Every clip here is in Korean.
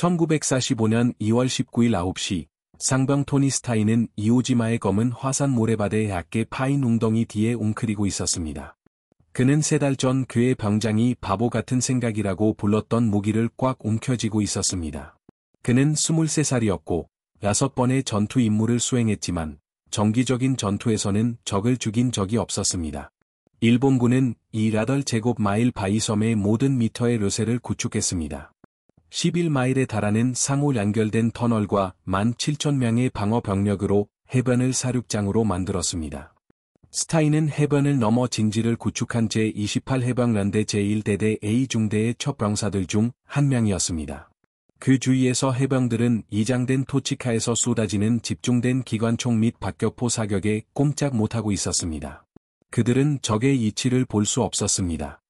1945년 2월 19일 9시, 상병 토니 스타인은 이오지마의 검은 화산 모래바다의 얕게 파인 웅덩이 뒤에 웅크리고 있었습니다. 그는 3달 전 그의 병장이 바보 같은 생각이라고 불렀던 무기를 꽉 움켜쥐고 있었습니다. 그는 23살이었고 6번의 전투 임무를 수행했지만 정기적인 전투에서는 적을 죽인 적이 없었습니다. 일본군은 이 라덜 제곱마일 바이섬의 모든 미터의 료세를 구축했습니다. 11마일에 달하는 상호 연결된 터널과 17,000명의 방어 병력으로 해변을 사륙장으로 만들었습니다. 스타인은 해변을 넘어 진지를 구축한 제28해병연대 제1대대 A중대의 첫 병사들 중 한 명이었습니다. 그 주위에서 해병들은 이장된 토치카에서 쏟아지는 집중된 기관총 및 박격포 사격에 꼼짝 못하고 있었습니다. 그들은 적의 이치를 볼 수 없었습니다.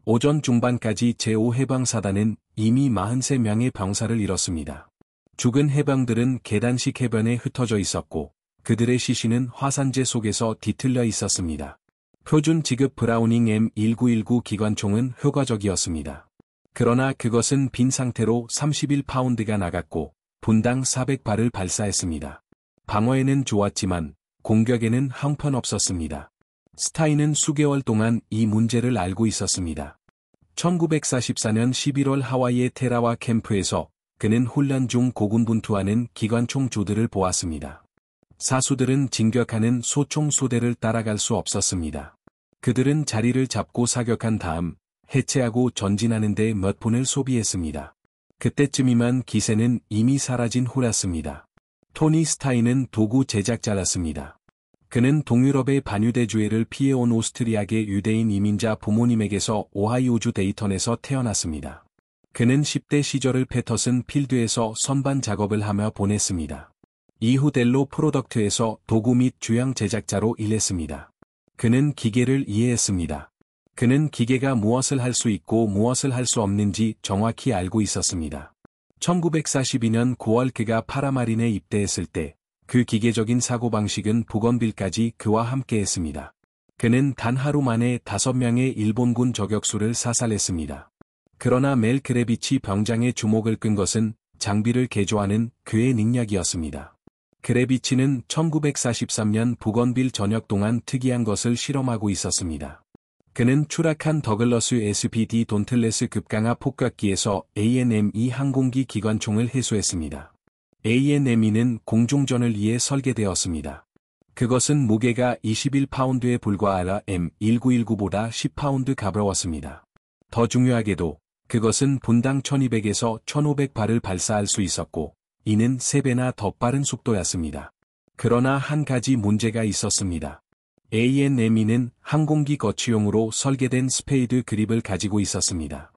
오전 중반까지 제5해병사단은 이미 43명의 병사를 잃었습니다. 죽은 해병들은 계단식 해변에 흩어져 있었고 그들의 시신은 화산재 속에서 뒤틀려 있었습니다. 표준 지급 브라우닝 M1919 기관총은 효과적이었습니다. 그러나 그것은 빈 상태로 31파운드가 나갔고 분당 400발을 발사했습니다. 방어에는 좋았지만 공격에는 형편없었습니다. 스타인은 수개월 동안 이 문제를 알고 있었습니다. 1944년 11월 하와이의 테라와 캠프에서 그는 훈련 중 고군분투하는 기관총 조들을 보았습니다. 사수들은 진격하는 소총 소대를 따라갈 수 없었습니다. 그들은 자리를 잡고 사격한 다음 해체하고 전진하는 데 몇 분을 소비했습니다. 그때쯤이면 기세는 이미 사라진 후였습니다. 토니 스타인은 도구 제작자였습니다. 그는 동유럽의 반유대주의를 피해온 오스트리아계 유대인 이민자 부모님에게서 오하이오주 데이턴에서 태어났습니다. 그는 10대 시절을 패터슨 필드에서 선반 작업을 하며 보냈습니다. 이후 델로 프로덕트에서 도구 및 주양 제작자로 일했습니다. 그는 기계를 이해했습니다. 그는 기계가 무엇을 할 수 있고 무엇을 할 수 없는지 정확히 알고 있었습니다. 1942년 9월 그가 파라마린에 입대했을 때 그 기계적인 사고방식은 부건빌까지 그와 함께했습니다. 그는 단 하루 만에 5명의 일본군 저격수를 사살했습니다. 그러나 멜 그레비치 병장의 주목을 끈 것은 장비를 개조하는 그의 능력이었습니다. 그레비치는 1943년 부건빌 전역 동안 특이한 것을 실험하고 있었습니다. 그는 추락한 더글러스 SPD 돈틀레스 급강하 폭격기에서 ANME 항공기 기관총을 회수했습니다. ANME는 공중전을 위해 설계되었습니다. 그것은 무게가 21파운드에 불과하여 M1919보다 10파운드 가벼웠습니다. 더 중요하게도 그것은 분당 1200에서 1500발을 발사할 수 있었고 이는 3배나 더 빠른 속도였습니다. 그러나 한 가지 문제가 있었습니다. ANME는 항공기 거치용으로 설계된 스페이드 그립을 가지고 있었습니다.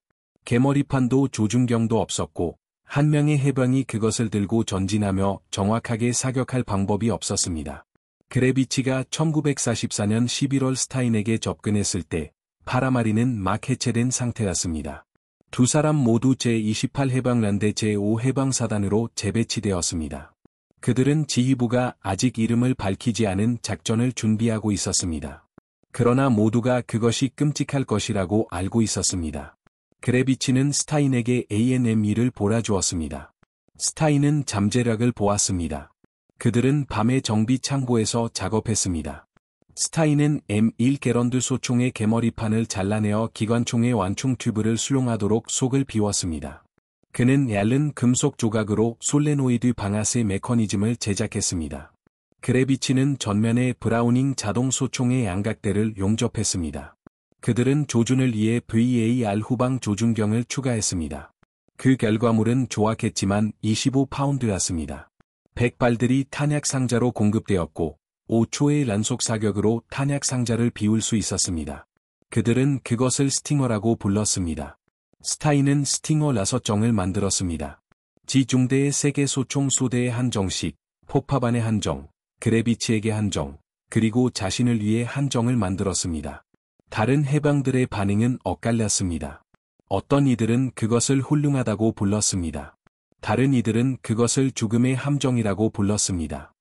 개머리판도 조준경도 없었고 한 명의 해병이 그것을 들고 전진하며 정확하게 사격할 방법이 없었습니다. 그레비치가 1944년 11월 스타인에게 접근했을 때 파라마린은 막 해체된 상태였습니다. 두 사람 모두 제28해병연대 제5해병사단으로 재배치되었습니다. 그들은 지휘부가 아직 이름을 밝히지 않은 작전을 준비하고 있었습니다. 그러나 모두가 그것이 끔찍할 것이라고 알고 있었습니다. 그레비치는 스타인에게 ANME를 몰아주었습니다. 스타인은 잠재력을 보았습니다. 그들은 밤에 정비 창고에서 작업했습니다. 스타인은 M1 게런드 소총의 개머리판을 잘라내어 기관총의 완충 튜브를 수용하도록 속을 비웠습니다. 그는 얇은 금속 조각으로 솔레노이드 방아쇠 메커니즘을 제작했습니다. 그레비치는 전면에 브라우닝 자동 소총의 양각대를 용접했습니다. 그들은 조준을 위해 VAR 후방 조준경을 추가했습니다. 그 결과물은 조악했지만 25파운드였습니다. 100발들이 탄약 상자로 공급되었고 5초의 연속 사격으로 탄약 상자를 비울 수 있었습니다. 그들은 그것을 스팅어라고 불렀습니다. 스타인은 스팅어 6정을 만들었습니다. 지중대의 3개 소총 소대에 한 정씩, 폭파반에 한 정, 그레비치에게 한 정, 그리고 자신을 위해 한 정을 만들었습니다. 다른 해병들의 반응은 엇갈렸습니다. 어떤 이들은 그것을 훌륭하다고 불렀습니다. 다른 이들은 그것을 죽음의 함정이라고 불렀습니다.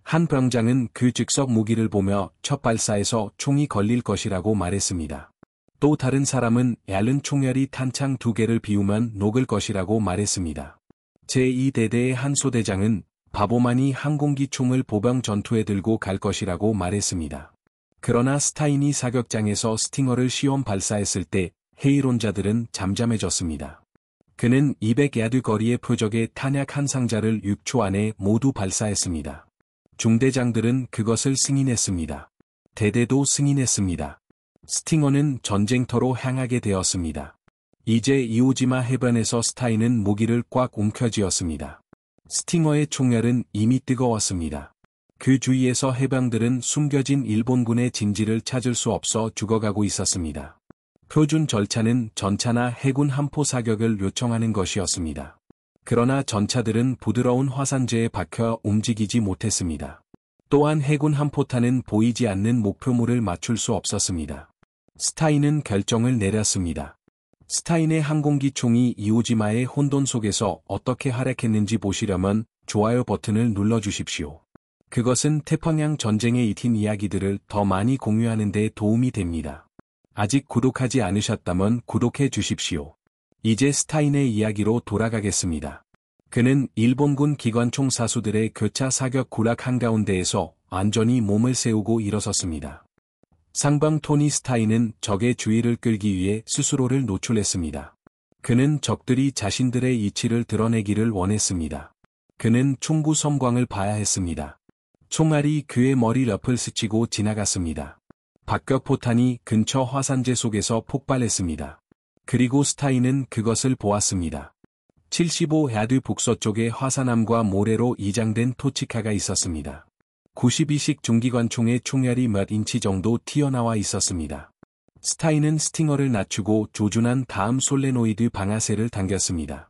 한 병장은 그 즉석 무기를 보며 첫 발사에서 총이 걸릴 것이라고 말했습니다. 또 다른 사람은 얇은 총열이 탄창 2개를 비우면 녹을 것이라고 말했습니다. 제2대대의 한 소대장은 바보만이 항공기총을 보병 전투에 들고 갈 것이라고 말했습니다. 그러나 스타인이 사격장에서 스팅어를 시험 발사했을 때 해이론자들은 잠잠해졌습니다. 그는 200야드 거리의 표적의 탄약 한 상자를 6초 안에 모두 발사했습니다. 중대장들은 그것을 승인했습니다. 대대도 승인했습니다. 스팅어는 전쟁터로 향하게 되었습니다. 이제 이오지마 해변에서 스타인은 무기를 꽉 움켜쥐었습니다. 스팅어의 총열은 이미 뜨거웠습니다. 그 주위에서 해병들은 숨겨진 일본군의 진지를 찾을 수 없어 죽어가고 있었습니다. 표준 절차는 전차나 해군 함포 사격을 요청하는 것이었습니다. 그러나 전차들은 부드러운 화산재에 박혀 움직이지 못했습니다. 또한 해군 함포탄은 보이지 않는 목표물을 맞출 수 없었습니다. 스타인은 결정을 내렸습니다. 스타인의 항공기 총이 이오지마의 혼돈 속에서 어떻게 활약했는지 보시려면 좋아요 버튼을 눌러주십시오. 그것은 태평양 전쟁에 익힌 이야기들을 더 많이 공유하는 데 도움이 됩니다. 아직 구독하지 않으셨다면 구독해 주십시오. 이제 스타인의 이야기로 돌아가겠습니다. 그는 일본군 기관총 사수들의 교차 사격 구락 한가운데에서 안전히 몸을 세우고 일어섰습니다. 상방 토니 스타인은 적의 주의를 끌기 위해 스스로를 노출했습니다. 그는 적들이 자신들의 이치를 드러내기를 원했습니다. 그는 총구 섬광을 봐야 했습니다. 총알이 그의 머리 옆을 스치고 지나갔습니다. 박격포탄이 근처 화산재 속에서 폭발했습니다. 그리고 스타인은 그것을 보았습니다. 75야드 북서쪽에 화산암과 모래로 이장된 토치카가 있었습니다. 92식 중기관총의 총알이 몇 인치 정도 튀어나와 있었습니다. 스타인은 스팅어를 낮추고 조준한 다음 솔레노이드 방아쇠를 당겼습니다.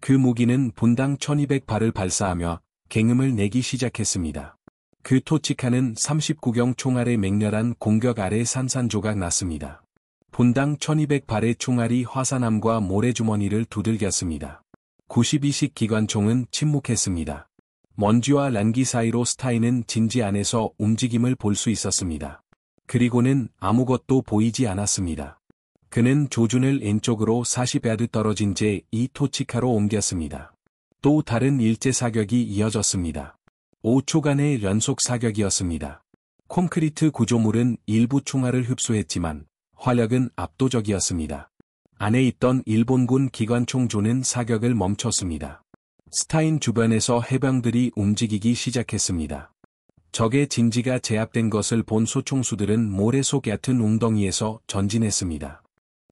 그 무기는 분당 1200발을 발사하며 갱음을 내기 시작했습니다. 그 토치카는 39경 총알의 맹렬한 공격 아래 산산조각 났습니다. 분당 1200발의 총알이 화산암과 모래주머니를 두들겼습니다. 92식 기관총은 침묵했습니다. 먼지와 란기 사이로 스타인은 진지 안에서 움직임을 볼 수 있었습니다. 그리고는 아무것도 보이지 않았습니다. 그는 조준을 왼쪽으로 40야드 떨어진 제 이 토치카로 옮겼습니다. 또 다른 일제 사격이 이어졌습니다. 5초간의 연속 사격이었습니다. 콘크리트 구조물은 일부 총알을 흡수했지만 화력은 압도적이었습니다. 안에 있던 일본군 기관총조는 사격을 멈췄습니다. 스타인 주변에서 해병들이 움직이기 시작했습니다. 적의 진지가 제압된 것을 본 소총수들은 모래 속 얕은 웅덩이에서 전진했습니다.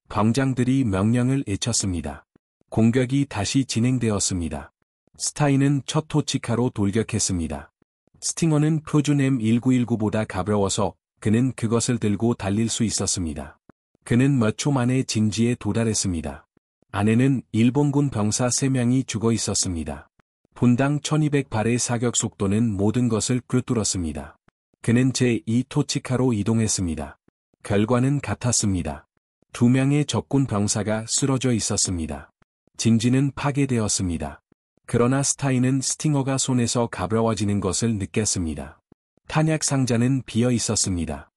병장들이 명령을 외쳤습니다. 공격이 다시 진행되었습니다. 스타인은 첫 토치카로 돌격했습니다. 스팅어는 표준 M1919보다 가벼워서 그는 그것을 들고 달릴 수 있었습니다. 그는 몇 초 만에 진지에 도달했습니다. 안에는 일본군 병사 3명이 죽어 있었습니다. 분당 1200발의 사격 속도는 모든 것을 꿰뚫었습니다. 그는 제2 토치카로 이동했습니다. 결과는 같았습니다. 2명의 적군 병사가 쓰러져 있었습니다. 진지는 파괴되었습니다. 그러나 스타인은 스팅어가 손에서 가벼워지는 것을 느꼈습니다. 탄약 상자는 비어 있었습니다.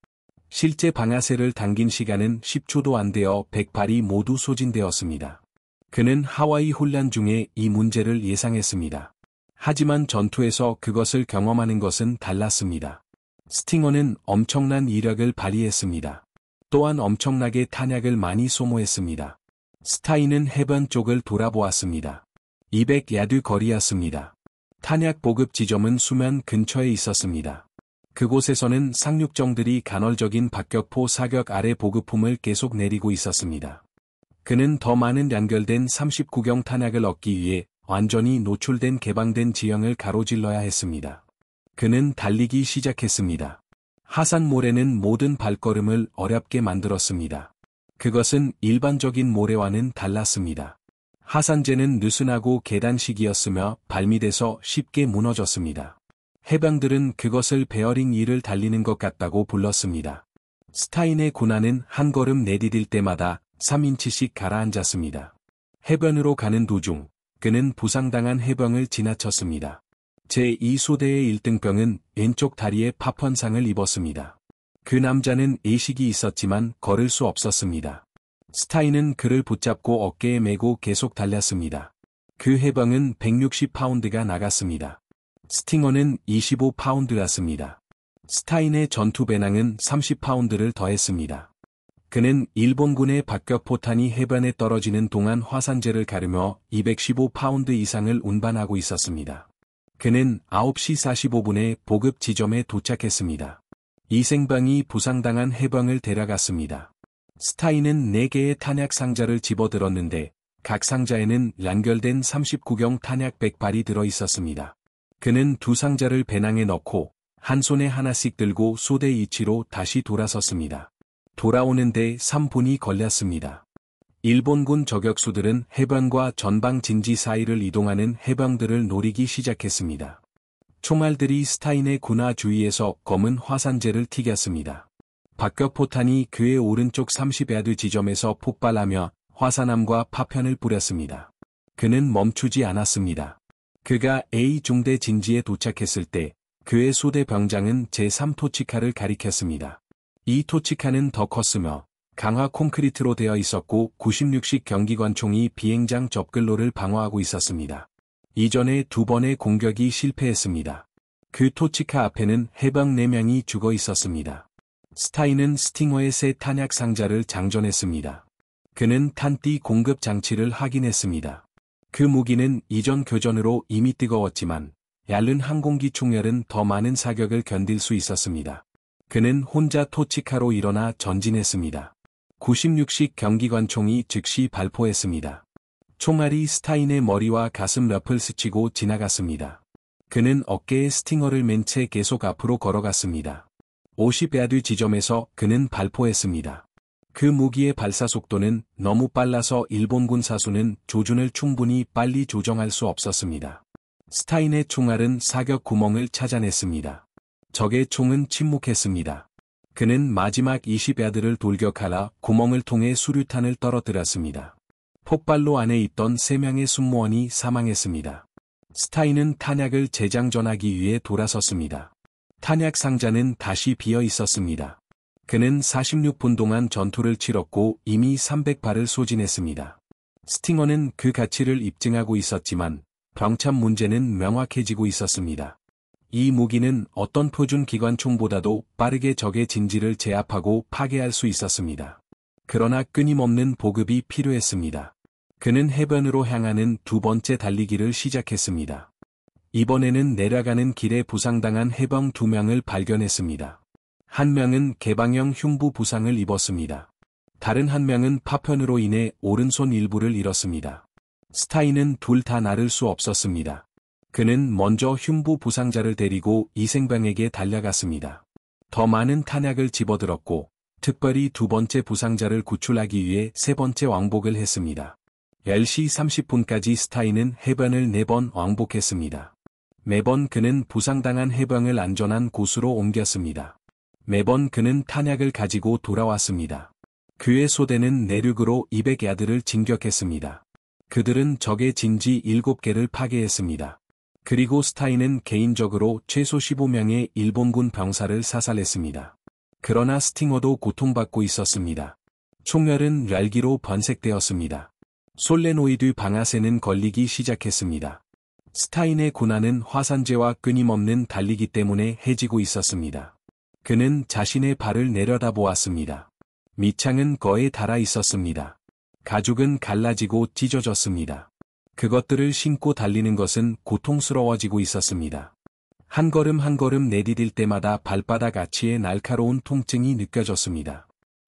실제 방아쇠를 당긴 시간은 10초도 안 되어 100발이 모두 소진되었습니다. 그는 하와이 혼란 중에 이 문제를 예상했습니다. 하지만 전투에서 그것을 경험하는 것은 달랐습니다. 스팅어는 엄청난 이력을 발휘했습니다. 또한 엄청나게 탄약을 많이 소모했습니다. 스타인은 해변 쪽을 돌아보았습니다. 200야드 거리였습니다. 탄약 보급 지점은 수면 근처에 있었습니다. 그곳에서는 상륙정들이 간헐적인 박격포 사격 아래 보급품을 계속 내리고 있었습니다. 그는 더 많은 연결된 39경 탄약을 얻기 위해 완전히 노출된 개방된 지형을 가로질러야 했습니다. 그는 달리기 시작했습니다. 하산 모래는 모든 발걸음을 어렵게 만들었습니다. 그것은 일반적인 모래와는 달랐습니다. 하산재는 느슨하고 계단식이었으며 발밑에서 쉽게 무너졌습니다. 해병들은 그것을 베어링 2를 달리는 것 같다고 불렀습니다. 스타인의 군화는 한 걸음 내디딜 때마다 3인치씩 가라앉았습니다. 해변으로 가는 도중 그는 부상당한 해병을 지나쳤습니다. 제2소대의 1등병은 왼쪽 다리에 파편상을 입었습니다. 그 남자는 애식이 있었지만 걸을 수 없었습니다. 스타인은 그를 붙잡고 어깨에 메고 계속 달렸습니다. 그 해병은 160파운드가 나갔습니다. 스팅어는 25파운드였습니다. 스타인의 전투 배낭은 30파운드를 더했습니다. 그는 일본군의 박격포탄이 해변에 떨어지는 동안 화산재를 가르며 215파운드 이상을 운반하고 있었습니다. 그는 9시 45분에 보급 지점에 도착했습니다. 이생방이 부상당한 해병을 데려갔습니다. 스타인은 4개의 탄약 상자를 집어들었는데 각 상자에는 연결된 39경 탄약 100발이 들어있었습니다. 그는 2상자를 배낭에 넣고 한 손에 하나씩 들고 소대 위치로 다시 돌아섰습니다. 돌아오는데 3분이 걸렸습니다. 일본군 저격수들은 해변과 전방 진지 사이를 이동하는 해병들을 노리기 시작했습니다. 총알들이 스타인의 군화 주위에서 검은 화산재를 튀겼습니다. 박격포탄이 그의 오른쪽 30야드 지점에서 폭발하며 화산암과 파편을 뿌렸습니다. 그는 멈추지 않았습니다. 그가 A중대 진지에 도착했을 때 그의 소대 병장은 제3토치카를 가리켰습니다. 이 토치카는 더 컸으며 강화 콘크리트로 되어 있었고 96식 경기관총이 비행장 접근로를 방어하고 있었습니다. 이전에 2번의 공격이 실패했습니다. 그 토치카 앞에는 해병 4명이 죽어 있었습니다. 스타인은 스팅어의 새 탄약 상자를 장전했습니다. 그는 탄띠 공급 장치를 확인했습니다. 그 무기는 이전 교전으로 이미 뜨거웠지만 얇은 항공기 총열은 더 많은 사격을 견딜 수 있었습니다. 그는 혼자 토치카로 일어나 전진했습니다. 96식 경기관총이 즉시 발포했습니다. 총알이 스타인의 머리와 가슴 옆을 스치고 지나갔습니다. 그는 어깨에 스팅어를 맨 채 계속 앞으로 걸어갔습니다. 50야드 지점에서 그는 발포했습니다. 그 무기의 발사 속도는 너무 빨라서 일본군 사수는 조준을 충분히 빨리 조정할 수 없었습니다. 스타인의 총알은 사격 구멍을 찾아냈습니다. 적의 총은 침묵했습니다. 그는 마지막 20야드를 돌격하라 구멍을 통해 수류탄을 떨어뜨렸습니다. 폭발로 안에 있던 3명의 승무원이 사망했습니다. 스타인은 탄약을 재장전하기 위해 돌아섰습니다. 탄약 상자는 다시 비어 있었습니다. 그는 46분 동안 전투를 치렀고 이미 300발을 소진했습니다. 스팅어는 그 가치를 입증하고 있었지만 병참 문제는 명확해지고 있었습니다. 이 무기는 어떤 표준 기관총보다도 빠르게 적의 진지를 제압하고 파괴할 수 있었습니다. 그러나 끊임없는 보급이 필요했습니다. 그는 해변으로 향하는 2번째 달리기를 시작했습니다. 이번에는 내려가는 길에 부상당한 해병 2명을 발견했습니다. 한 명은 개방형 흉부 부상을 입었습니다. 다른 한 명은 파편으로 인해 오른손 일부를 잃었습니다. 스타인은 둘 다 나를 수 없었습니다. 그는 먼저 흉부 부상자를 데리고 이생방에게 달려갔습니다. 더 많은 탄약을 집어들었고 특별히 2번째 부상자를 구출하기 위해 3번째 왕복을 했습니다. 10시 30분까지 스타인은 해변을 4번 왕복했습니다. 매번 그는 부상당한 해병을 안전한 곳으로 옮겼습니다. 매번 그는 탄약을 가지고 돌아왔습니다. 그의 소대는 내륙으로 200야드를 진격했습니다. 그들은 적의 진지 7개를 파괴했습니다. 그리고 스타인은 개인적으로 최소 15명의 일본군 병사를 사살했습니다. 그러나 스팅어도 고통받고 있었습니다. 총열은 랄기로 번색되었습니다. 솔레노이드 방아쇠는 걸리기 시작했습니다. 스타인의 군화는 화산재와 끊임없는 달리기 때문에 해지고 있었습니다. 그는 자신의 발을 내려다보았습니다. 밑창은 거에 닳아 있었습니다. 가죽은 갈라지고 찢어졌습니다. 그것들을 신고 달리는 것은 고통스러워지고 있었습니다. 한 걸음 한 걸음 내디딜 때마다 발바닥 아치의 날카로운 통증이 느껴졌습니다.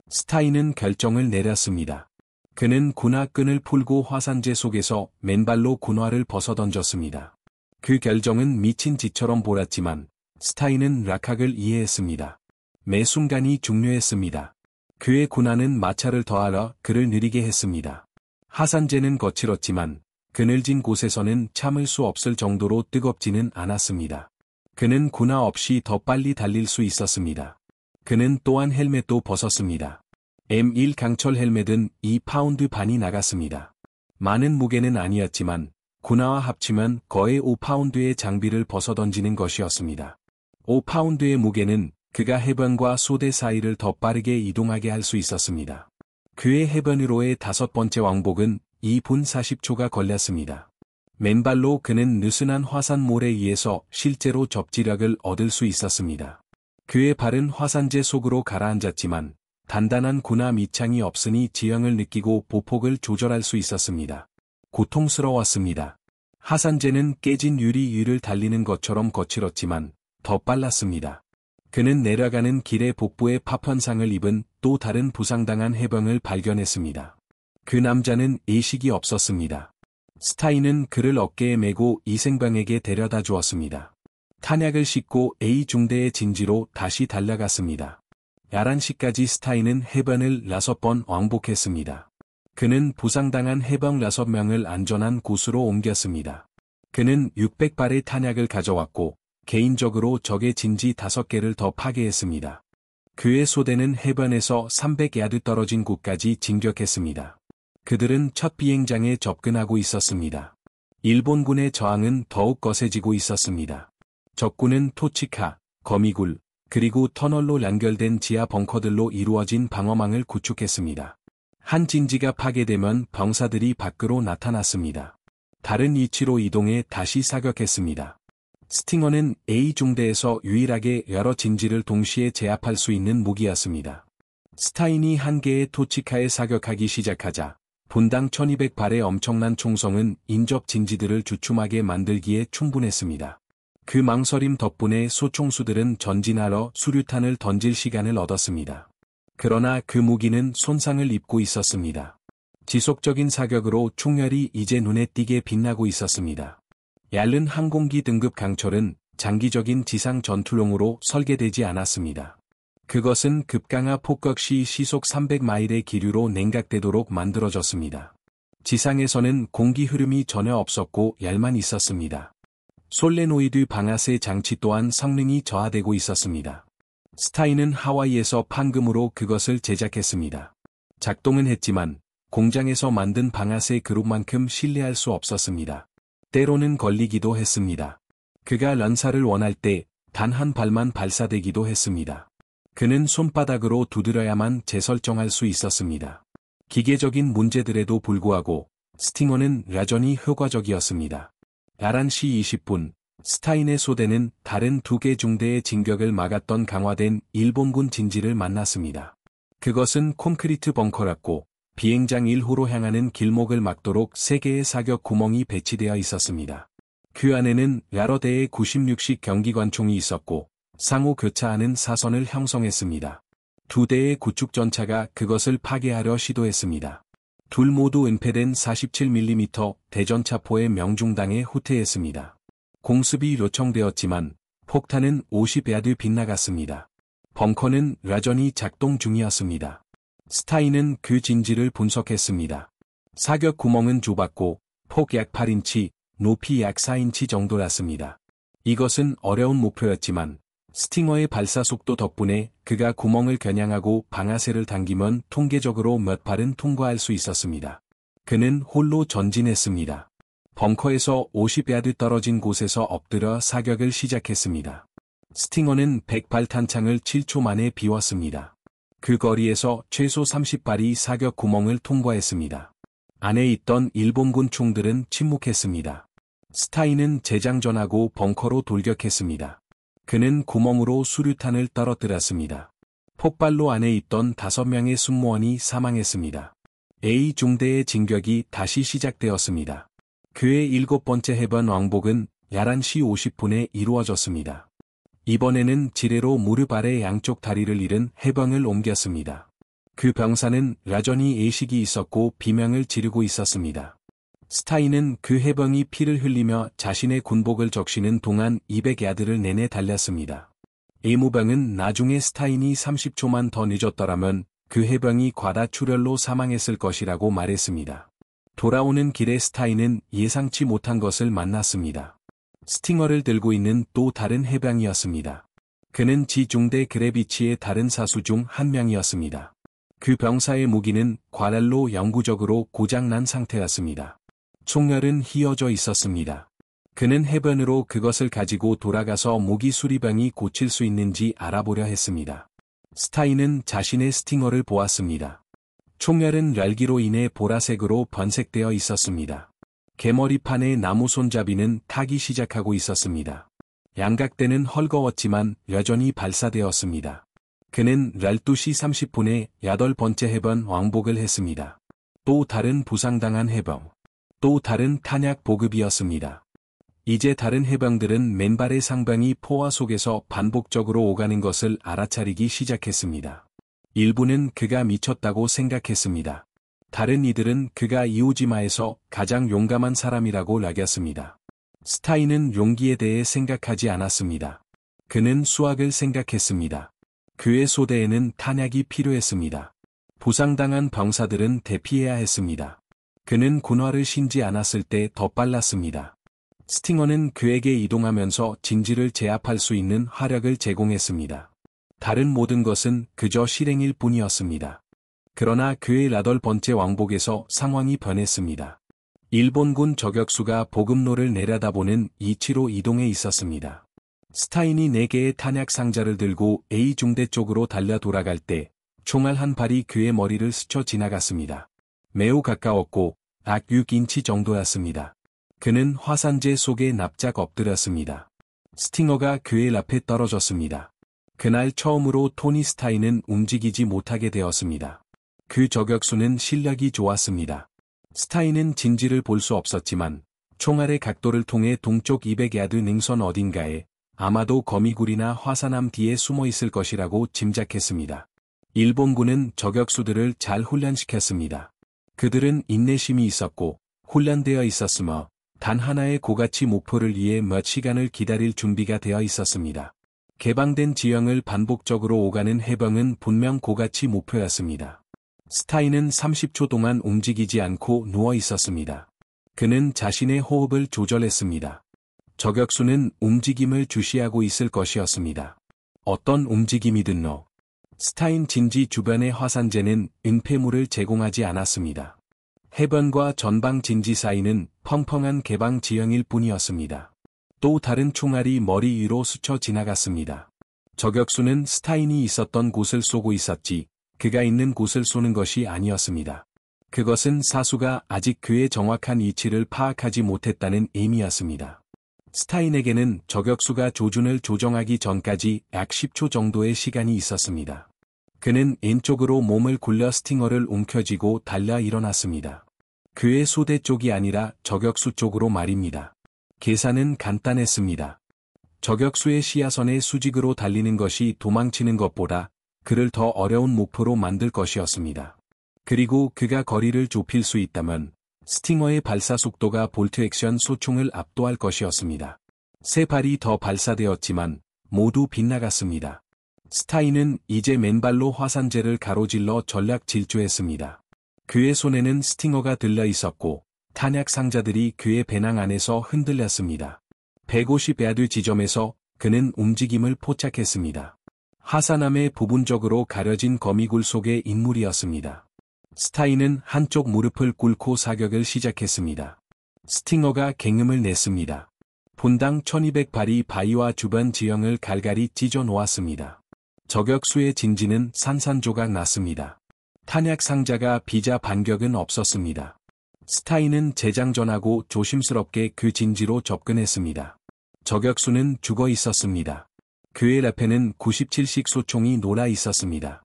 스타인은 결정을 내렸습니다. 그는 군화 끈을 풀고 화산재 속에서 맨발로 군화를 벗어던졌습니다. 그 결정은 미친 짓처럼 보였지만 스타인은 락학을 이해했습니다. 매 순간이 중요했습니다. 그의 군화는 마찰을 더하여 그를 느리게 했습니다. 화산재는 거칠었지만 그늘진 곳에서는 참을 수 없을 정도로 뜨겁지는 않았습니다. 그는 군화 없이 더 빨리 달릴 수 있었습니다. 그는 또한 헬멧도 벗었습니다. M1 강철 헬멧은 2파운드 반이 나갔습니다. 많은 무게는 아니었지만 군화와 합치면 거의 5파운드의 장비를 벗어던지는 것이었습니다. 5파운드의 무게는 그가 해변과 소대 사이를 더 빠르게 이동하게 할 수 있었습니다. 그의 해변으로의 5번째 왕복은 2분 40초가 걸렸습니다. 맨발로 그는 느슨한 화산몰에 의해서 실제로 접지력을 얻을 수 있었습니다. 그의 발은 화산재 속으로 가라앉았지만 단단한 구나 밑창이 없으니 지형을 느끼고 보폭을 조절할 수 있었습니다. 고통스러웠습니다. 화산재는 깨진 유리 위를 달리는 것처럼 거칠었지만 더 빨랐습니다. 그는 내려가는 길에 복부에 파편상을 입은 또 다른 부상당한 해병을 발견했습니다. 그 남자는 의식이 없었습니다. 스타인은 그를 어깨에 메고 이생방에게 데려다 주었습니다. 탄약을 싣고 A중대의 진지로 다시 달려갔습니다. 11시까지 스타인은 해변을 6번 왕복했습니다. 그는 부상당한 해병 6명을 안전한 곳으로 옮겼습니다. 그는 600발의 탄약을 가져왔고 개인적으로 적의 진지 5개를 더 파괴했습니다. 그의 소대는 해변에서 300야드 떨어진 곳까지 진격했습니다. 그들은 첫 비행장에 접근하고 있었습니다. 일본군의 저항은 더욱 거세지고 있었습니다. 적군은 토치카, 거미굴, 그리고 터널로 연결된 지하 벙커들로 이루어진 방어망을 구축했습니다. 한 진지가 파괴되면 병사들이 밖으로 나타났습니다. 다른 위치로 이동해 다시 사격했습니다. 스팅어는 A중대에서 유일하게 여러 진지를 동시에 제압할 수 있는 무기였습니다. 스타인이 한 개의 토치카에 사격하기 시작하자 분당 1200발의 엄청난 총성은 인접 진지들을 주춤하게 만들기에 충분했습니다. 그 망설임 덕분에 소총수들은 전진하러 수류탄을 던질 시간을 얻었습니다. 그러나 그 무기는 손상을 입고 있었습니다. 지속적인 사격으로 충혈이 이제 눈에 띄게 빛나고 있었습니다. 얇은 항공기 등급 강철은 장기적인 지상 전투용으로 설계되지 않았습니다. 그것은 급강하 폭격 시 시속 300마일의 기류로 냉각되도록 만들어졌습니다. 지상에서는 공기 흐름이 전혀 없었고 열만 있었습니다. 솔레노이드 방아쇠 장치 또한 성능이 저하되고 있었습니다. 스타인은 하와이에서 판금으로 그것을 제작했습니다. 작동은 했지만 공장에서 만든 방아쇠 그룹만큼 신뢰할 수 없었습니다. 때로는 걸리기도 했습니다. 그가 런사를 원할 때 단 한 발만 발사되기도 했습니다. 그는 손바닥으로 두드려야만 재설정할 수 있었습니다. 기계적인 문제들에도 불구하고 스팅어는 여전히 효과적이었습니다. 11시 20분, 스타인의 소대는 다른 2개 중대의 진격을 막았던 강화된 일본군 진지를 만났습니다. 그것은 콘크리트 벙커였고 비행장 1호로 향하는 길목을 막도록 3개의 사격 구멍이 배치되어 있었습니다. 그 안에는 여러 대의 96식 경기관총이 있었고 상호 교차하는 사선을 형성했습니다. 2대의 구축전차가 그것을 파괴하려 시도했습니다. 둘 모두 은폐된 47mm 대전차포의 명중당에 후퇴했습니다. 공습이 요청되었지만 폭탄은 50야드 빗나갔습니다. 벙커는 여전히 작동 중이었습니다. 스타인은 그 진지를 분석했습니다. 사격 구멍은 좁았고 폭 약 8인치, 높이 약 4인치 정도였습니다. 이것은 어려운 목표였지만 스팅어의 발사 속도 덕분에 그가 구멍을 겨냥하고 방아쇠를 당기면 통계적으로 몇 발은 통과할 수 있었습니다. 그는 홀로 전진했습니다. 벙커에서 50야드 떨어진 곳에서 엎드려 사격을 시작했습니다. 스팅어는 100발 탄창을 7초 만에 비웠습니다. 그 거리에서 최소 30발이 사격 구멍을 통과했습니다. 안에 있던 일본군 총들은 침묵했습니다. 스타인은 재장전하고 벙커로 돌격했습니다. 그는 구멍으로 수류탄을 떨어뜨렸습니다. 폭발로 안에 있던 5명의 승무원이 사망했습니다. A중대의 진격이 다시 시작되었습니다. 그의 7번째 해변 왕복은 11시 50분에 이루어졌습니다. 이번에는 지뢰로 무릎 아래 양쪽 다리를 잃은 해병을 옮겼습니다. 그 병사는 여전히 의식이 있었고 비명을 지르고 있었습니다. 스타인은 그 해병이 피를 흘리며 자신의 군복을 적시는 동안 200야드를 내내 달렸습니다. A무병은 나중에 스타인이 30초만 더 늦었더라면 그 해병이 과다출혈로 사망했을 것이라고 말했습니다. 돌아오는 길에 스타인은 예상치 못한 것을 만났습니다. 스팅어를 들고 있는 또 다른 해병이었습니다. 그는 지중대 그레비치의 다른 사수 중 한 명이었습니다. 그 병사의 무기는 과랄로 영구적으로 고장난 상태였습니다. 총열은 휘어져 있었습니다. 그는 해변으로 그것을 가지고 돌아가서 무기 수리병이 고칠 수 있는지 알아보려 했습니다. 스타인은 자신의 스팅어를 보았습니다. 총열은 열기로 인해 보라색으로 변색되어 있었습니다. 개머리판의 나무 손잡이는 타기 시작하고 있었습니다. 양각대는 헐거웠지만 여전히 발사되었습니다. 그는 12시 30분에 8번째 해번 왕복을 했습니다. 또 다른 부상당한 해병. 또 다른 탄약 보급이었습니다. 이제 다른 해병들은 맨발의 상병이 포화 속에서 반복적으로 오가는 것을 알아차리기 시작했습니다. 일부는 그가 미쳤다고 생각했습니다. 다른 이들은 그가 이오지마에서 가장 용감한 사람이라고 여겼습니다. 스타인은 용기에 대해 생각하지 않았습니다. 그는 수학을 생각했습니다. 그의 소대에는 탄약이 필요했습니다. 부상당한 병사들은 대피해야 했습니다. 그는 군화를 신지 않았을 때 더 빨랐습니다. 스팅어는 그에게 이동하면서 진지를 제압할 수 있는 화력을 제공했습니다. 다른 모든 것은 그저 실행일 뿐이었습니다. 그러나 그의 8번째 왕복에서 상황이 변했습니다. 일본군 저격수가 보급로를 내려다보는 이치로 이동해 있었습니다. 스타인이 4개의 탄약 상자를 들고 A중대 쪽으로 달려 돌아갈 때 총알 한 발이 그의 머리를 스쳐 지나갔습니다. 매우 가까웠고 약 6인치 정도였습니다. 그는 화산재 속에 납작 엎드렸습니다. 스팅어가 그의 앞에 떨어졌습니다. 그날 처음으로 토니 스타인은 움직이지 못하게 되었습니다. 그 저격수는 실력이 좋았습니다. 스타인은 진지를 볼 수 없었지만 총알의 각도를 통해 동쪽 200야드 능선 어딘가에 아마도 거미굴이나 화산암 뒤에 숨어 있을 것이라고 짐작했습니다. 일본군은 저격수들을 잘 훈련시켰습니다. 그들은 인내심이 있었고 훈련되어 있었으며 단 하나의 고가치 목표를 위해 몇 시간을 기다릴 준비가 되어 있었습니다. 개방된 지형을 반복적으로 오가는 해병은 분명 고가치 목표였습니다. 스타인은 30초 동안 움직이지 않고 누워 있었습니다. 그는 자신의 호흡을 조절했습니다. 저격수는 움직임을 주시하고 있을 것이었습니다. 어떤 움직임이든 스타인 진지 주변의 화산재는 은폐물을 제공하지 않았습니다. 해변과 전방 진지 사이는 펑펑한 개방 지형일 뿐이었습니다. 또 다른 총알이 머리 위로 스쳐 지나갔습니다. 저격수는 스타인이 있었던 곳을 쏘고 있었지 그가 있는 곳을 쏘는 것이 아니었습니다. 그것은 사수가 아직 그의 정확한 위치를 파악하지 못했다는 의미였습니다. 스타인에게는 저격수가 조준을 조정하기 전까지 약 10초 정도의 시간이 있었습니다. 그는 왼쪽으로 몸을 굴려 스팅어를 움켜쥐고 달려 일어났습니다. 그의 소대 쪽이 아니라 저격수 쪽으로 말입니다. 계산은 간단했습니다. 저격수의 시야선에 수직으로 달리는 것이 도망치는 것보다 그를 더 어려운 목표로 만들 것이었습니다. 그리고 그가 거리를 좁힐 수 있다면 스팅어의 발사 속도가 볼트 액션 소총을 압도할 것이었습니다. 3발이 더 발사되었지만 모두 빗나갔습니다. 스타인은 이제 맨발로 화산재를 가로질러 전략 질주했습니다. 그의 손에는 스팅어가 들려 있었고 탄약 상자들이 그의 배낭 안에서 흔들렸습니다. 150야드 지점에서 그는 움직임을 포착했습니다. 하산암의 부분적으로 가려진 거미굴 속의 인물이었습니다. 스타인은 한쪽 무릎을 꿇고 사격을 시작했습니다. 스팅어가 갱음을 냈습니다. 분당 1200발이 바위와 주변 지형을 갈갈이 찢어 놓았습니다. 저격수의 진지는 산산조각 났습니다. 탄약 상자가 비자 반격은 없었습니다. 스타인은 재장전하고 조심스럽게 그 진지로 접근했습니다. 저격수는 죽어 있었습니다. 그의 앞에는 97식 소총이 놀아 있었습니다.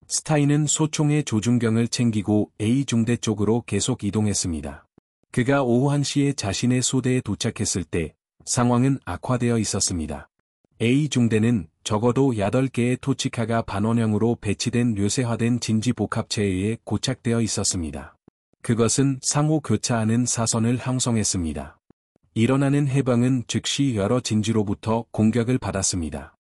스타인은 소총의 조준경을 챙기고 A중대 쪽으로 계속 이동했습니다. 그가 오후 1시에 자신의 소대에 도착했을 때 상황은 악화되어 있었습니다. A중대는 적어도 8개의 토치카가 반원형으로 배치된 요새화된 진지 복합체에 의해 고착되어 있었습니다. 그것은 상호 교차하는 사선을 형성했습니다. 일어나는 해방은 즉시 여러 진지로부터 공격을 받았습니다.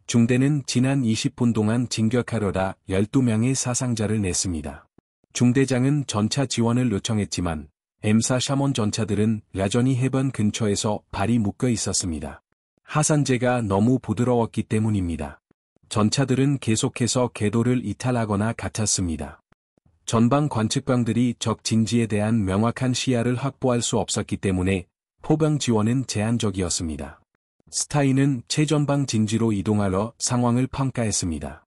중대는 지난 20분 동안 진격하려다 12명의 사상자를 냈습니다. 중대장은 전차 지원을 요청했지만 M4 샤먼 전차들은 여전히 해변 근처에서 발이 묶여 있었습니다. 하산재가 너무 부드러웠기 때문입니다. 전차들은 계속해서 궤도를 이탈하거나 갇혔습니다. 전방 관측병들이 적 진지에 대한 명확한 시야를 확보할 수 없었기 때문에 포병 지원은 제한적이었습니다. 스타인은 최전방 진지로 이동하러 상황을 평가했습니다.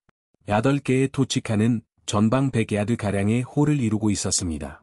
8개의 토치카는 전방 100야드가량의 홀을 이루고 있었습니다.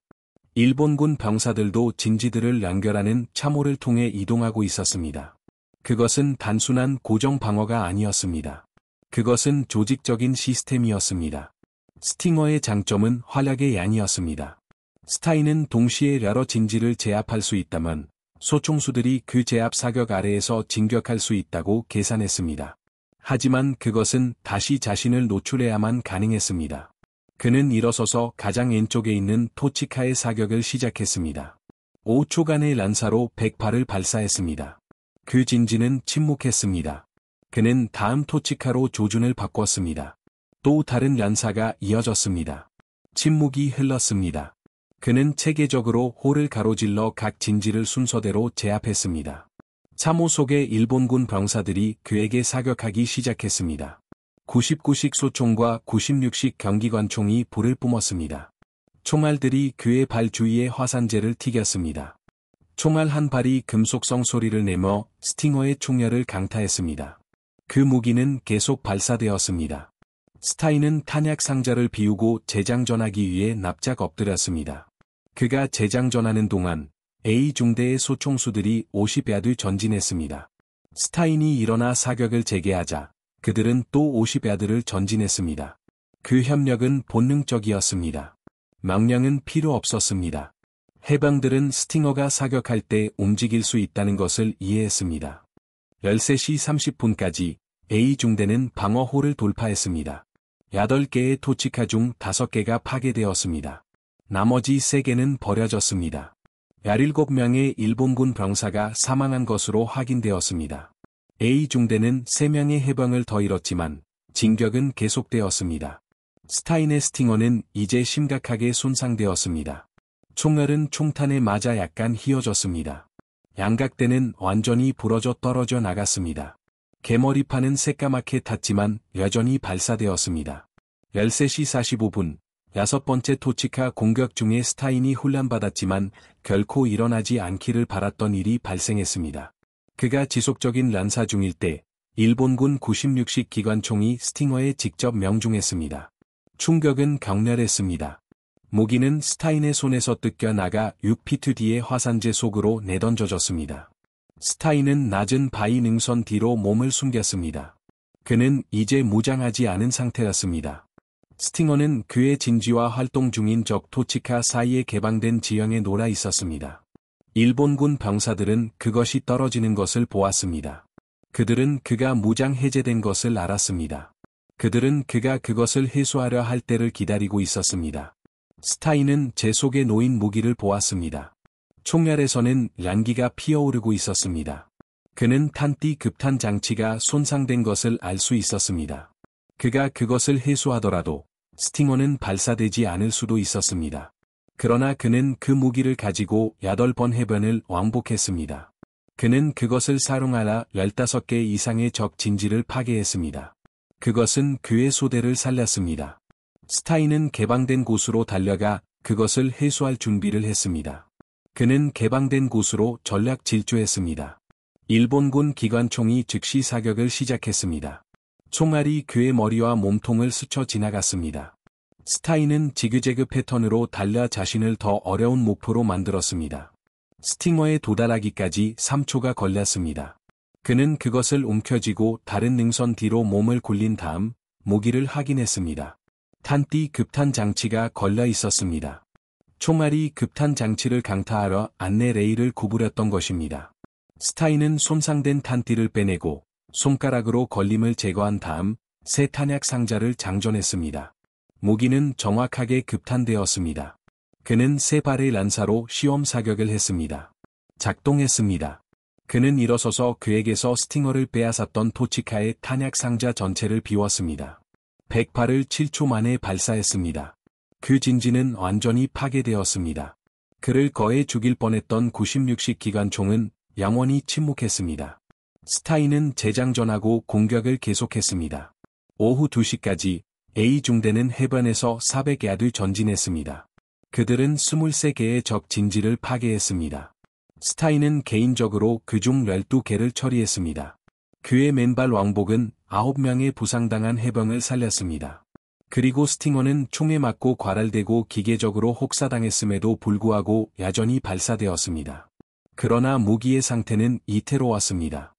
일본군 병사들도 진지들을 연결하는 참호를 통해 이동하고 있었습니다. 그것은 단순한 고정 방어가 아니었습니다. 그것은 조직적인 시스템이었습니다. 스팅어의 장점은 활약의 양이었습니다. 스타인은 동시에 여러 진지를 제압할 수 있다면 소총수들이 그 제압 사격 아래에서 진격할 수 있다고 계산했습니다. 하지만 그것은 다시 자신을 노출해야만 가능했습니다. 그는 일어서서 가장 왼쪽에 있는 토치카의 사격을 시작했습니다. 5초간의 란사로 100발을 발사했습니다. 그 진지는 침묵했습니다. 그는 다음 토치카로 조준을 바꿨습니다. 또 다른 란사가 이어졌습니다. 침묵이 흘렀습니다. 그는 체계적으로 홀을 가로질러 각 진지를 순서대로 제압했습니다. 참호 속의 일본군 병사들이 그에게 사격하기 시작했습니다. 99식 소총과 96식 경기관총이 불을 뿜었습니다. 총알들이 그의 발 주위에 화산재를 튀겼습니다. 총알 한 발이 금속성 소리를 내며 스팅어의 총열을 강타했습니다. 그 무기는 계속 발사되었습니다. 스타인은 탄약 상자를 비우고 재장전하기 위해 납작 엎드렸습니다. 그가 재장전하는 동안 A중대의 소총수들이 50야드 전진했습니다. 스타인이 일어나 사격을 재개하자 그들은 또 50야드를 전진했습니다. 그 협력은 본능적이었습니다. 망령은 필요 없었습니다. 해병들은 스팅어가 사격할 때 움직일 수 있다는 것을 이해했습니다. 13시 30분까지 A중대는 방어홀을 돌파했습니다. 8개의 토치카 중 5개가 파괴되었습니다. 나머지 3개는 버려졌습니다. 17명의 일본군 병사가 사망한 것으로 확인되었습니다. A중대는 3명의 해병을 더 잃었지만 진격은 계속되었습니다. 스타인의 스팅어는 이제 심각하게 손상되었습니다. 총알은 총탄에 맞아 약간 휘어졌습니다. 양각대는 완전히 부러져 떨어져 나갔습니다. 개머리판은 새까맣게 탔지만 여전히 발사되었습니다. 13시 45분, 6번째 토치카 공격 중에 스타인이 훈련받았지만 결코 일어나지 않기를 바랐던 일이 발생했습니다. 그가 지속적인 란사 중일 때 일본군 96식 기관총이 스팅어에 직접 명중했습니다. 충격은 격렬했습니다. 무기는 스타인의 손에서 뜯겨나가 6피트 뒤의 화산재 속으로 내던져졌습니다. 스타인은 낮은 바위 능선 뒤로 몸을 숨겼습니다. 그는 이제 무장하지 않은 상태였습니다. 스팅어는 그의 진지와 활동 중인 적 토치카 사이에 개방된 지형에 놀아 있었습니다. 일본군 병사들은 그것이 떨어지는 것을 보았습니다. 그들은 그가 무장 해제된 것을 알았습니다. 그들은 그가 그것을 회수하려 할 때를 기다리고 있었습니다. 스타인은 제 속에 놓인 무기를 보았습니다. 총알에서는 양기가 피어오르고 있었습니다. 그는 탄띠 급탄 장치가 손상된 것을 알 수 있었습니다. 그가 그것을 회수하더라도 스팅어는 발사되지 않을 수도 있었습니다. 그러나 그는 그 무기를 가지고 8번 해변을 왕복했습니다. 그는 그것을 사용하라 15개 이상의 적 진지를 파괴했습니다. 그것은 그의 소대를 살렸습니다. 스타인은 개방된 곳으로 달려가 그것을 회수할 준비를 했습니다. 그는 개방된 곳으로 전략 질주했습니다. 일본군 기관총이 즉시 사격을 시작했습니다. 총알이 그의 머리와 몸통을 스쳐 지나갔습니다. 스타인은 지그재그 패턴으로 달려 자신을 더 어려운 목표로 만들었습니다. 스팅어에 도달하기까지 3초가 걸렸습니다. 그는 그것을 움켜쥐고 다른 능선 뒤로 몸을 굴린 다음 무기를 확인했습니다. 탄띠 급탄 장치가 걸려 있었습니다. 총알이 급탄 장치를 강타하려 안내 레일을 구부렸던 것입니다. 스타인은 손상된 탄띠를 빼내고 손가락으로 걸림을 제거한 다음 새 탄약 상자를 장전했습니다. 무기는 정확하게 급탄되었습니다. 그는 3발의 란사로 시험 사격을 했습니다. 작동했습니다. 그는 일어서서 그에게서 스팅어를 빼앗았던 토치카의 탄약 상자 전체를 비웠습니다. 100발을 7초 만에 발사했습니다. 그 진지는 완전히 파괴되었습니다. 그를 거해 죽일 뻔했던 96식 기관총은 영원히 침묵했습니다. 스타인은 재장전하고 공격을 계속했습니다. 오후 2시까지 A중대는 해변에서 400야드 전진했습니다. 그들은 23개의 적 진지를 파괴했습니다. 스타인은 개인적으로 그중 12개를 처리했습니다. 그의 맨발 왕복은 9명의 부상당한 해병을 살렸습니다. 그리고 스팅어는 총에 맞고 과랄되고 기계적으로 혹사당했음에도 불구하고 여전히 발사되었습니다. 그러나 무기의 상태는 이태로웠습니다.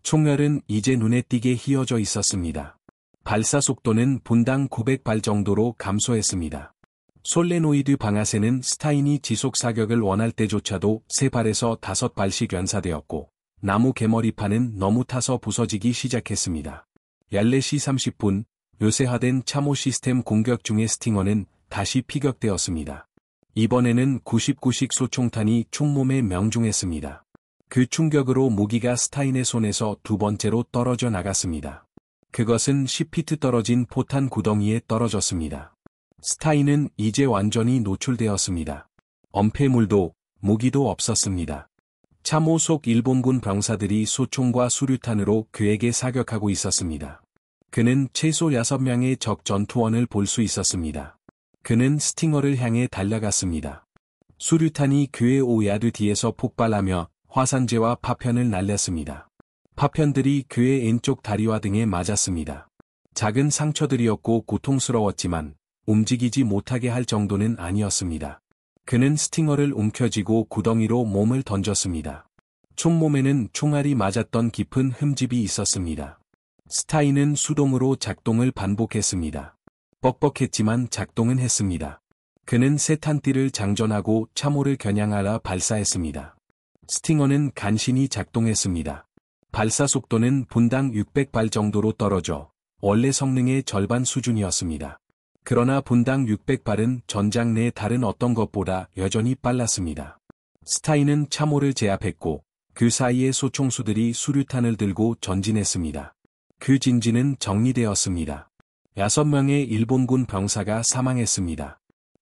총알은 이제 눈에 띄게 휘어져 있었습니다. 발사 속도는 분당 900발 정도로 감소했습니다. 솔레노이드 방아쇠는 스타인이 지속 사격을 원할 때조차도 3발에서 5발씩 연사되었고, 나무 개머리판은 너무 타서 부서지기 시작했습니다. 14시 30분, 요새화된 참호 시스템 공격 중에 스팅어는 다시 피격되었습니다. 이번에는 99식 소총탄이 총몸에 명중했습니다. 그 충격으로 무기가 스타인의 손에서 두 번째로 떨어져 나갔습니다. 그것은 10피트 떨어진 포탄 구덩이에 떨어졌습니다. 스타인은 이제 완전히 노출되었습니다. 엄폐물도, 무기도 없었습니다. 참호 속 일본군 병사들이 소총과 수류탄으로 그에게 사격하고 있었습니다. 그는 최소 6명의 적 전투원을 볼 수 있었습니다. 그는 스팅어를 향해 달려갔습니다. 수류탄이 그의 5야드 뒤에서 폭발하며 화산재와 파편을 날렸습니다. 파편들이 그의 왼쪽 다리와 등에 맞았습니다. 작은 상처들이었고 고통스러웠지만 움직이지 못하게 할 정도는 아니었습니다. 그는 스팅어를 움켜쥐고 구덩이로 몸을 던졌습니다. 총몸에는 총알이 맞았던 깊은 흠집이 있었습니다. 스타인은 수동으로 작동을 반복했습니다. 뻑뻑했지만 작동은 했습니다. 그는 세탄띠를 장전하고 참호를 겨냥하라 발사했습니다. 스팅어는 간신히 작동했습니다. 발사 속도는 분당 600발 정도로 떨어져 원래 성능의 절반 수준이었습니다. 그러나 분당 600발은 전장 내 다른 어떤 것보다 여전히 빨랐습니다. 스타인은 참호를 제압했고 그 사이에 소총수들이 수류탄을 들고 전진했습니다. 그 진지는 정리되었습니다. 6명의 일본군 병사가 사망했습니다.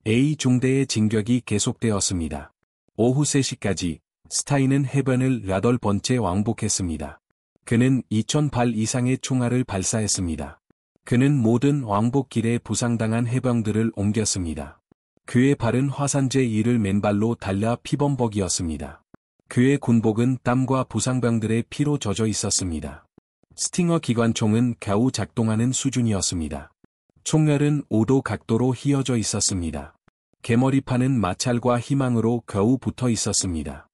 A중대의 진격이 계속되었습니다. 오후 3시까지 스타인은 해변을 8번째 왕복했습니다. 그는 2000발 이상의 총알을 발사했습니다. 그는 모든 왕복길에 부상당한 해병들을 옮겼습니다. 그의 발은 화산재 위를 맨발로 달려 피범벅이었습니다. 그의 군복은 땀과 부상병들의 피로 젖어 있었습니다. 스팅어 기관총은 겨우 작동하는 수준이었습니다. 총열은 5도 각도로 휘어져 있었습니다. 개머리판은 마찰과 희망으로 겨우 붙어 있었습니다.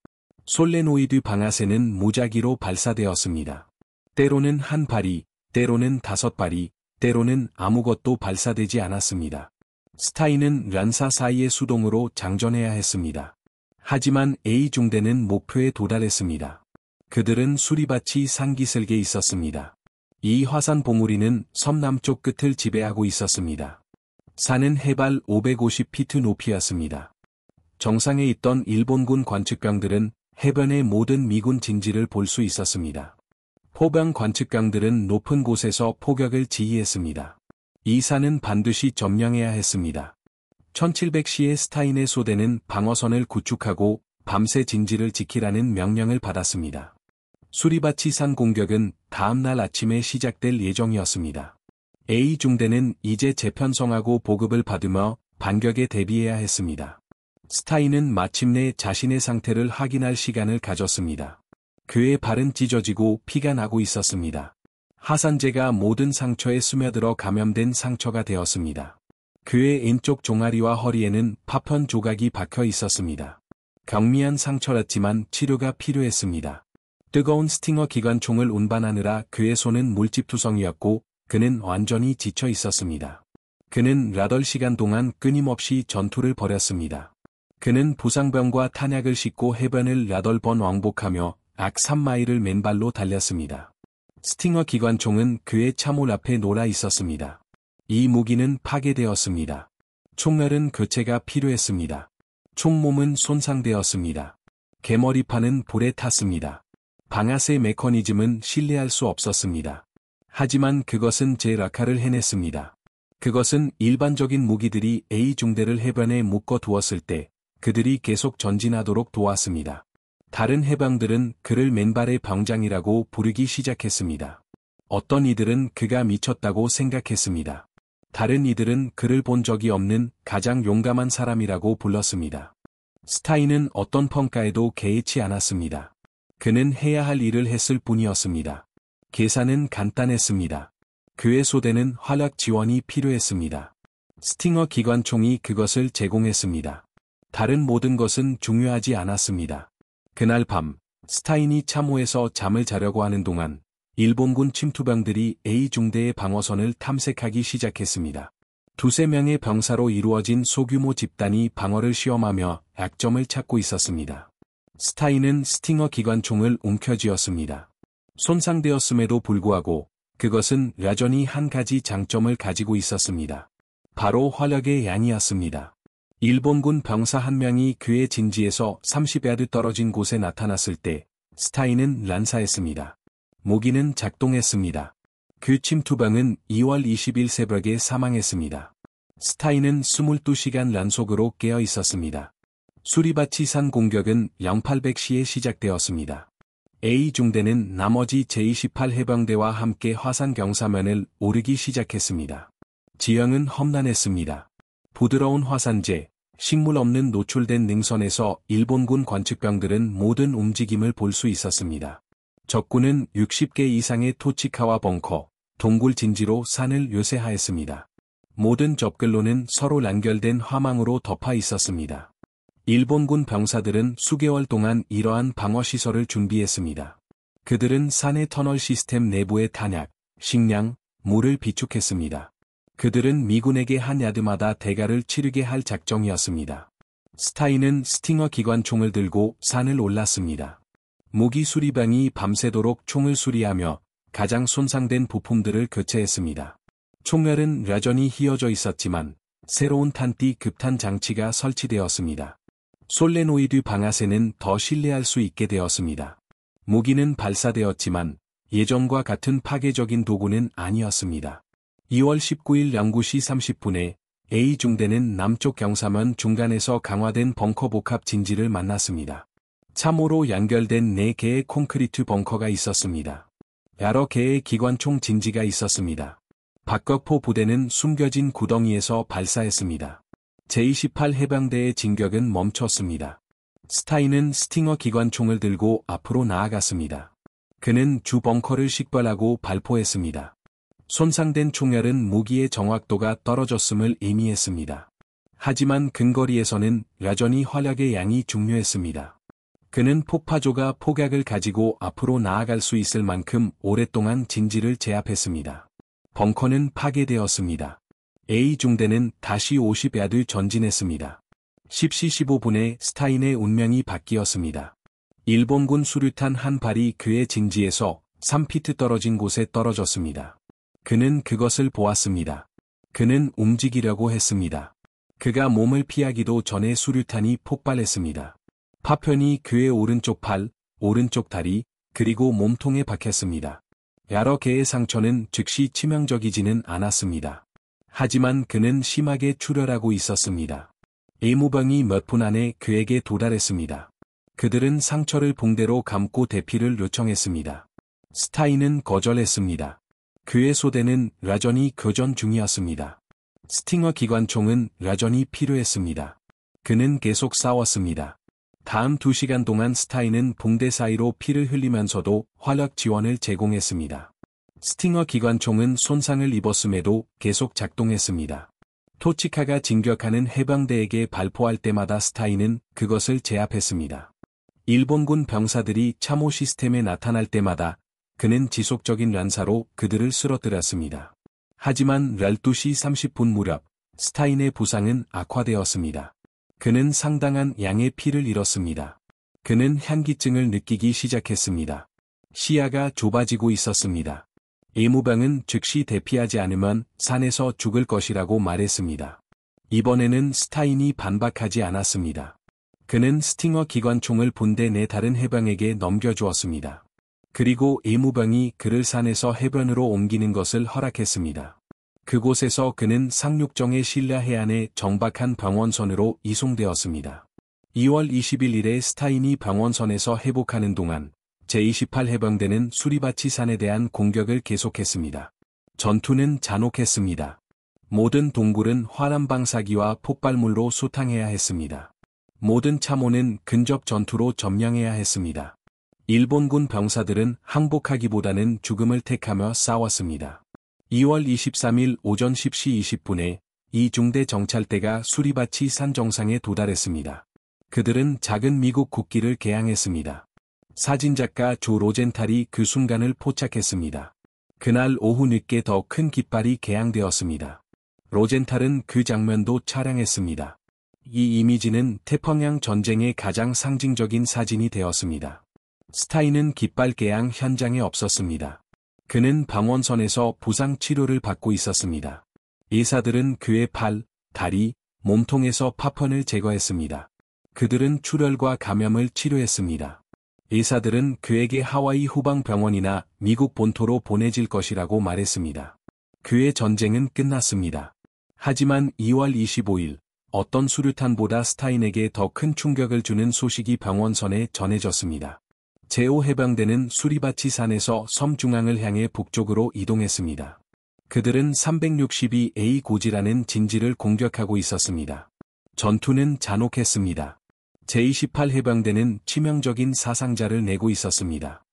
솔레노이드 방아쇠는 무작위로 발사되었습니다. 때로는 한 발이, 때로는 5발이, 때로는 아무것도 발사되지 않았습니다. 스타인은 란사 사이의 수동으로 장전해야 했습니다. 하지만 A중대는 목표에 도달했습니다. 그들은 수리밭이 산기슭에 있었습니다. 이 화산 봉우리는 섬 남쪽 끝을 지배하고 있었습니다. 산은 해발 550피트 높이였습니다. 정상에 있던 일본군 관측병들은 해변의 모든 미군 진지를 볼 수 있었습니다. 포병 관측병들은 높은 곳에서 포격을 지휘했습니다. 이 산은 반드시 점령해야 했습니다. 1700시에 스타인의 소대는 방어선을 구축하고 밤새 진지를 지키라는 명령을 받았습니다. 수리바치 산 공격은 다음 날 아침에 시작될 예정이었습니다. A중대는 이제 재편성하고 보급을 받으며 반격에 대비해야 했습니다. 스타인은 마침내 자신의 상태를 확인할 시간을 가졌습니다. 그의 발은 찢어지고 피가 나고 있었습니다. 하산재가 모든 상처에 스며들어 감염된 상처가 되었습니다. 그의 왼쪽 종아리와 허리에는 파편 조각이 박혀 있었습니다. 경미한 상처였지만 치료가 필요했습니다. 뜨거운 스팅어 기관총을 운반하느라 그의 손은 물집투성이었고 그는 완전히 지쳐 있었습니다. 그는 8시간 동안 끊임없이 전투를 벌였습니다. 그는 부상병과 탄약을 싣고 해변을 8번 왕복하며 약 3마일을 맨발로 달렸습니다. 스팅어 기관총은 그의 차몰 앞에 놀아 있었습니다. 이 무기는 파괴되었습니다. 총알은 교체가 필요했습니다. 총몸은 손상되었습니다. 개머리판은 불에 탔습니다. 방아쇠 메커니즘은 신뢰할 수 없었습니다. 하지만 그것은 제 역할을 해냈습니다. 그것은 일반적인 무기들이 A중대를 해변에 묶어 두었을 때 그들이 계속 전진하도록 도왔습니다. 다른 해병들은 그를 맨발의 병장이라고 부르기 시작했습니다. 어떤 이들은 그가 미쳤다고 생각했습니다. 다른 이들은 그를 본 적이 없는 가장 용감한 사람이라고 불렀습니다. 스타인은 어떤 평가에도 개의치 않았습니다. 그는 해야 할 일을 했을 뿐이었습니다. 계산은 간단했습니다. 그의 소대는 화력 지원이 필요했습니다. 스팅어 기관총이 그것을 제공했습니다. 다른 모든 것은 중요하지 않았습니다. 그날 밤, 스타인이 참호에서 잠을 자려고 하는 동안 일본군 침투병들이 A중대의 방어선을 탐색하기 시작했습니다. 두세 명의 병사로 이루어진 소규모 집단이 방어를 시험하며 약점을 찾고 있었습니다. 스타인은 스팅어 기관총을 움켜쥐었습니다. 손상되었음에도 불구하고 그것은 여전히 한 가지 장점을 가지고 있었습니다. 바로 화력의 양이었습니다. 일본군 병사 한 명이 그의 진지에서 30야드 떨어진 곳에 나타났을 때 스타인은 란사했습니다. 무기는 작동했습니다. 그 침투병은 2월 20일 새벽에 사망했습니다. 스타인은 22시간 란속으로 깨어 있었습니다. 수리바치 산 공격은 0800시에 시작되었습니다. A중대는 나머지 제28 해병대와 함께 화산 경사면을 오르기 시작했습니다. 지형은 험난했습니다. 부드러운 화산재, 식물 없는 노출된 능선에서 일본군 관측병들은 모든 움직임을 볼 수 있었습니다. 적군은 60개 이상의 토치카와 벙커, 동굴 진지로 산을 요새하였습니다. 모든 접근로는 서로 연결된 화망으로 덮어 있었습니다. 일본군 병사들은 수개월 동안 이러한 방어시설을 준비했습니다. 그들은 산의 터널 시스템 내부의 탄약, 식량, 물을 비축했습니다. 그들은 미군에게 한 야드마다 대가를 치르게 할 작정이었습니다. 스타인은 스팅어 기관총을 들고 산을 올랐습니다. 무기 수리병이 밤새도록 총을 수리하며 가장 손상된 부품들을 교체했습니다. 총알은 여전히 휘어져 있었지만 새로운 탄띠 급탄 장치가 설치되었습니다. 솔레노이드 방아쇠는 더 신뢰할 수 있게 되었습니다. 무기는 발사되었지만 예전과 같은 파괴적인 도구는 아니었습니다. 2월 19일 09시 30분에 A중대는 남쪽 경사면 중간에서 강화된 벙커 복합 진지를 만났습니다. 참호로 연결된 4개의 콘크리트 벙커가 있었습니다. 여러 개의 기관총 진지가 있었습니다. 박격포 부대는 숨겨진 구덩이에서 발사했습니다. 제28 해병대의 진격은 멈췄습니다. 스타인은 스팅어 기관총을 들고 앞으로 나아갔습니다. 그는 주 벙커를 식별하고 발포했습니다. 손상된 총알은 무기의 정확도가 떨어졌음을 의미했습니다. 하지만 근거리에서는 여전히 화력의 양이 중요했습니다. 그는 폭파조가 폭약을 가지고 앞으로 나아갈 수 있을 만큼 오랫동안 진지를 제압했습니다. 벙커는 파괴되었습니다. A중대는 다시 50야드 전진했습니다. 10시 15분에 스타인의 운명이 바뀌었습니다. 일본군 수류탄 한 발이 그의 진지에서 3피트 떨어진 곳에 떨어졌습니다. 그는 그것을 보았습니다. 그는 움직이려고 했습니다. 그가 몸을 피하기도 전에 수류탄이 폭발했습니다. 파편이 그의 오른쪽 팔, 오른쪽 다리, 그리고 몸통에 박혔습니다. 여러 개의 상처는 즉시 치명적이지는 않았습니다. 하지만 그는 심하게 출혈하고 있었습니다. 의무병이 몇 분 안에 그에게 도달했습니다. 그들은 상처를 붕대로 감고 대피를 요청했습니다. 스타인은 거절했습니다. 그의 소대는 여전히 교전 중이었습니다. 스팅어 기관총은 여전히 필요했습니다. 그는 계속 싸웠습니다. 다음 2시간 동안 스타인은 붕대 사이로 피를 흘리면서도 화력 지원을 제공했습니다. 스팅어 기관총은 손상을 입었음에도 계속 작동했습니다. 토치카가 진격하는 해병대에게 발포할 때마다 스타인은 그것을 제압했습니다. 일본군 병사들이 참호 시스템에 나타날 때마다 그는 지속적인 란사로 그들을 쓰러뜨렸습니다. 하지만 12시 30분 무렵 스타인의 부상은 악화되었습니다. 그는 상당한 양의 피를 잃었습니다. 그는 현기증을 느끼기 시작했습니다. 시야가 좁아지고 있었습니다. 의무병은 즉시 대피하지 않으면 산에서 죽을 것이라고 말했습니다. 이번에는 스타인이 반박하지 않았습니다. 그는 스팅어 기관총을 본대 내 다른 해병에게 넘겨주었습니다. 그리고 의무병이 그를 산에서 해변으로 옮기는 것을 허락했습니다. 그곳에서 그는 상륙정의 신라 해안의 정박한 병원선으로 이송되었습니다. 2월 21일에 스타인이 병원선에서 회복하는 동안 제28 해병대는 수리바치 산에 대한 공격을 계속했습니다. 전투는 잔혹했습니다. 모든 동굴은 화남방사기와 폭발물로 소탕해야 했습니다. 모든 참호는 근접 전투로 점령해야 했습니다. 일본군 병사들은 항복하기보다는 죽음을 택하며 싸웠습니다. 2월 23일 오전 10시 20분에 이 중대 정찰대가 수리바치 산 정상에 도달했습니다. 그들은 작은 미국 국기를 개양했습니다. 사진작가 조 로젠탈이 그 순간을 포착했습니다. 그날 오후 늦게 더 큰 깃발이 개양되었습니다. 로젠탈은 그 장면도 촬영했습니다. 이 이미지는 태평양 전쟁의 가장 상징적인 사진이 되었습니다. 스타인은 깃발 개양 현장에 없었습니다. 그는 방원선에서 부상 치료를 받고 있었습니다. 의사들은 그의 팔, 다리, 몸통에서 파편을 제거했습니다. 그들은 출혈과 감염을 치료했습니다. 의사들은 그에게 하와이 후방병원이나 미국 본토로 보내질 것이라고 말했습니다. 그의 전쟁은 끝났습니다. 하지만 2월 25일, 어떤 수류탄보다 스타인에게 더 큰 충격을 주는 소식이 병원선에 전해졌습니다. 제5해병대는 수리바치 산에서 섬 중앙을 향해 북쪽으로 이동했습니다. 그들은 362A 고지라는 진지를 공격하고 있었습니다. 전투는 잔혹했습니다. 제28해병대는 치명적인 사상자를 내고 있었습니다.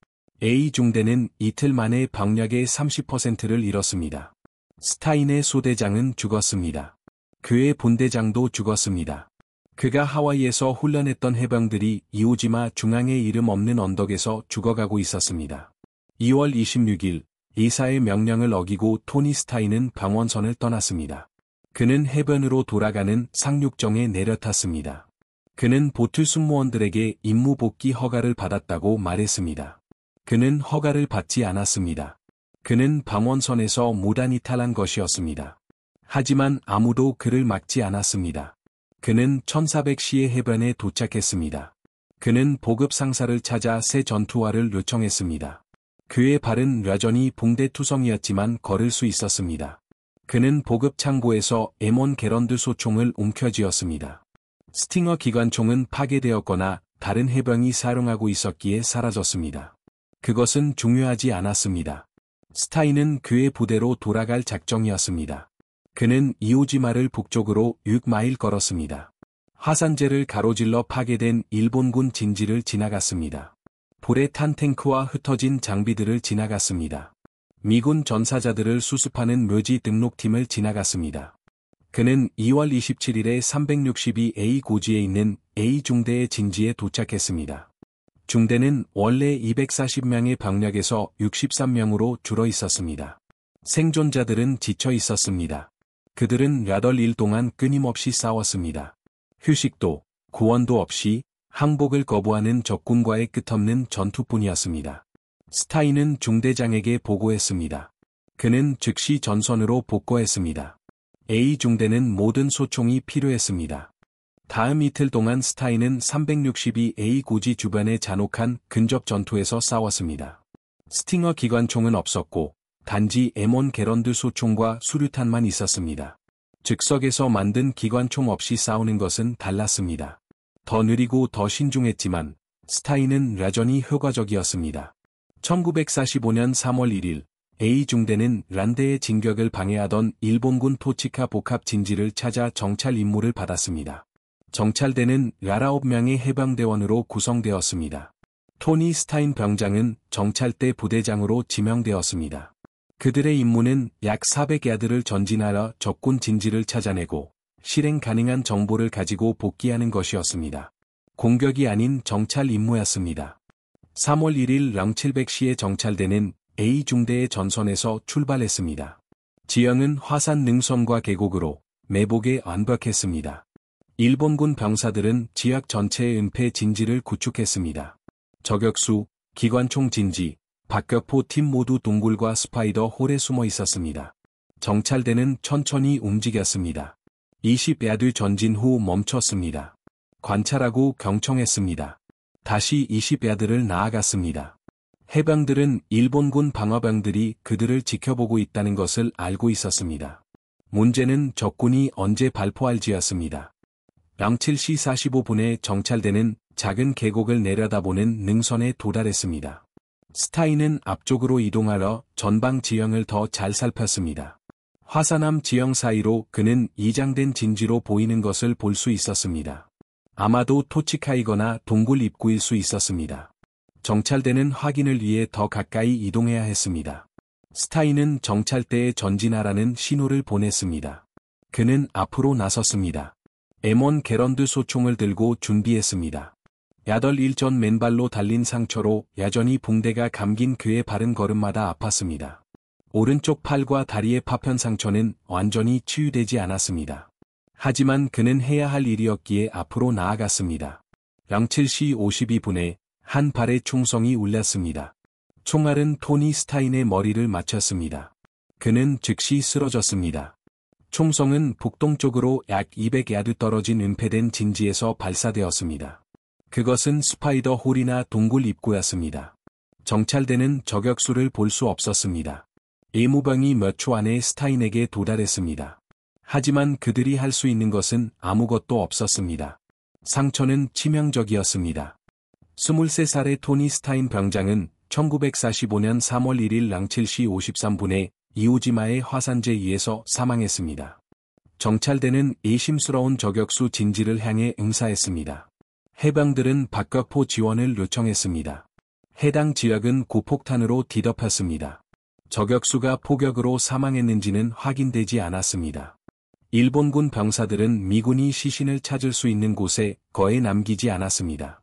A 중대는 이틀 만에 병력의 30%를 잃었습니다. 스타인의 소대장은 죽었습니다. 그의 본대장도 죽었습니다. 그가 하와이에서 훈련했던 해병들이 이오지마 중앙의 이름 없는 언덕에서 죽어가고 있었습니다. 2월 26일, 의사의 명령을 어기고 토니 스타인은 방원선을 떠났습니다. 그는 해변으로 돌아가는 상륙정에 내려탔습니다. 그는 보트 승무원들에게 임무 복귀 허가를 받았다고 말했습니다. 그는 허가를 받지 않았습니다. 그는 방원선에서 무단히 탈한 것이었습니다. 하지만 아무도 그를 막지 않았습니다. 그는 1400시의 해변에 도착했습니다. 그는 보급 상사를 찾아 새 전투화를 요청했습니다. 그의 발은 여전히 붕대투성이었지만 걸을 수 있었습니다. 그는 보급 창고에서 M1 게런드 소총을 움켜쥐었습니다. 스팅어 기관총은 파괴되었거나 다른 해병이 사용하고 있었기에 사라졌습니다. 그것은 중요하지 않았습니다. 스타인은 그의 부대로 돌아갈 작정이었습니다. 그는 이오지마를 북쪽으로 6마일 걸었습니다. 화산재를 가로질러 파괴된 일본군 진지를 지나갔습니다. 불에 탄 탱크와 흩어진 장비들을 지나갔습니다. 미군 전사자들을 수습하는 묘지 등록팀을 지나갔습니다. 그는 2월 27일에 362A 고지에 있는 A 중대의 진지에 도착했습니다. 중대는 원래 240명의 병력에서 63명으로 줄어 있었습니다. 생존자들은 지쳐 있었습니다. 그들은 8일 동안 끊임없이 싸웠습니다. 휴식도, 구원도 없이 항복을 거부하는 적군과의 끝없는 전투뿐이었습니다. 스타인은 중대장에게 보고했습니다. 그는 즉시 전선으로 복구했습니다. A 중대는 모든 소총이 필요했습니다. 다음 이틀 동안 스타인은 362A 고지 주변의 잔혹한 근접 전투에서 싸웠습니다. 스팅어 기관총은 없었고, 단지 M1 게런드 소총과 수류탄만 있었습니다. 즉석에서 만든 기관총 없이 싸우는 것은 달랐습니다. 더 느리고 더 신중했지만 스타인은 여전히 효과적이었습니다. 1945년 3월 1일 A 중대는 란데의 진격을 방해하던 일본군 토치카 복합 진지를 찾아 정찰 임무를 받았습니다. 정찰대는 19명의 해병대원으로 구성되었습니다. 토니 스타인 병장은 정찰대 부대장으로 지명되었습니다. 그들의 임무는 약 400야드를 전진하여 적군 진지를 찾아내고 실행 가능한 정보를 가지고 복귀하는 것이었습니다. 공격이 아닌 정찰 임무였습니다. 3월 1일 0700시의 정찰대는 A 중대의 전선에서 출발했습니다. 지형은 화산 능선과 계곡으로 매복에 완벽했습니다. 일본군 병사들은 지역 전체의 은폐 진지를 구축했습니다. 저격수, 기관총 진지, 박격포 팀 모두 동굴과 스파이더 홀에 숨어 있었습니다. 정찰대는 천천히 움직였습니다. 20야드 전진 후 멈췄습니다. 관찰하고 경청했습니다. 다시 20야드를 나아갔습니다. 해병들은 일본군 방어병들이 그들을 지켜보고 있다는 것을 알고 있었습니다. 문제는 적군이 언제 발포할지였습니다. 07시 45분에 정찰대는 작은 계곡을 내려다보는 능선에 도달했습니다. 스타인은 앞쪽으로 이동하여 전방 지형을 더 잘 살폈습니다. 화산암 지형 사이로 그는 이장된 진지로 보이는 것을 볼 수 있었습니다. 아마도 토치카이거나 동굴 입구일 수 있었습니다. 정찰대는 확인을 위해 더 가까이 이동해야 했습니다. 스타인은 정찰대에 전진하라는 신호를 보냈습니다. 그는 앞으로 나섰습니다. M1 게런드 소총을 들고 준비했습니다. 야덜 일전 맨발로 달린 상처로 여전히 붕대가 감긴 그의 발은 걸음마다 아팠습니다. 오른쪽 팔과 다리의 파편 상처는 완전히 치유되지 않았습니다. 하지만 그는 해야 할 일이었기에 앞으로 나아갔습니다. 07시 52분에 한 발의 총성이 울렸습니다. 총알은 토니 스타인의 머리를 맞췄습니다. 그는 즉시 쓰러졌습니다. 총성은 북동쪽으로 약 200야드 떨어진 은폐된 진지에서 발사되었습니다. 그것은 스파이더 홀이나 동굴 입구였습니다. 정찰대는 저격수를 볼 수 없었습니다. 예무병이 몇 초 안에 스타인에게 도달했습니다. 하지만 그들이 할 수 있는 것은 아무것도 없었습니다. 상처는 치명적이었습니다. 23살의 토니 스타인 병장은 1945년 3월 1일 07시 53분에 이오지마의 화산재에 의해서 사망했습니다. 정찰대는 의심스러운 저격수 진지를 향해 응사했습니다. 해병들은 박격포 지원을 요청했습니다. 해당 지역은 고폭탄으로 뒤덮였습니다. 저격수가 포격으로 사망했는지는 확인되지 않았습니다. 일본군 병사들은 미군이 시신을 찾을 수 있는 곳에 거의 남기지 않았습니다.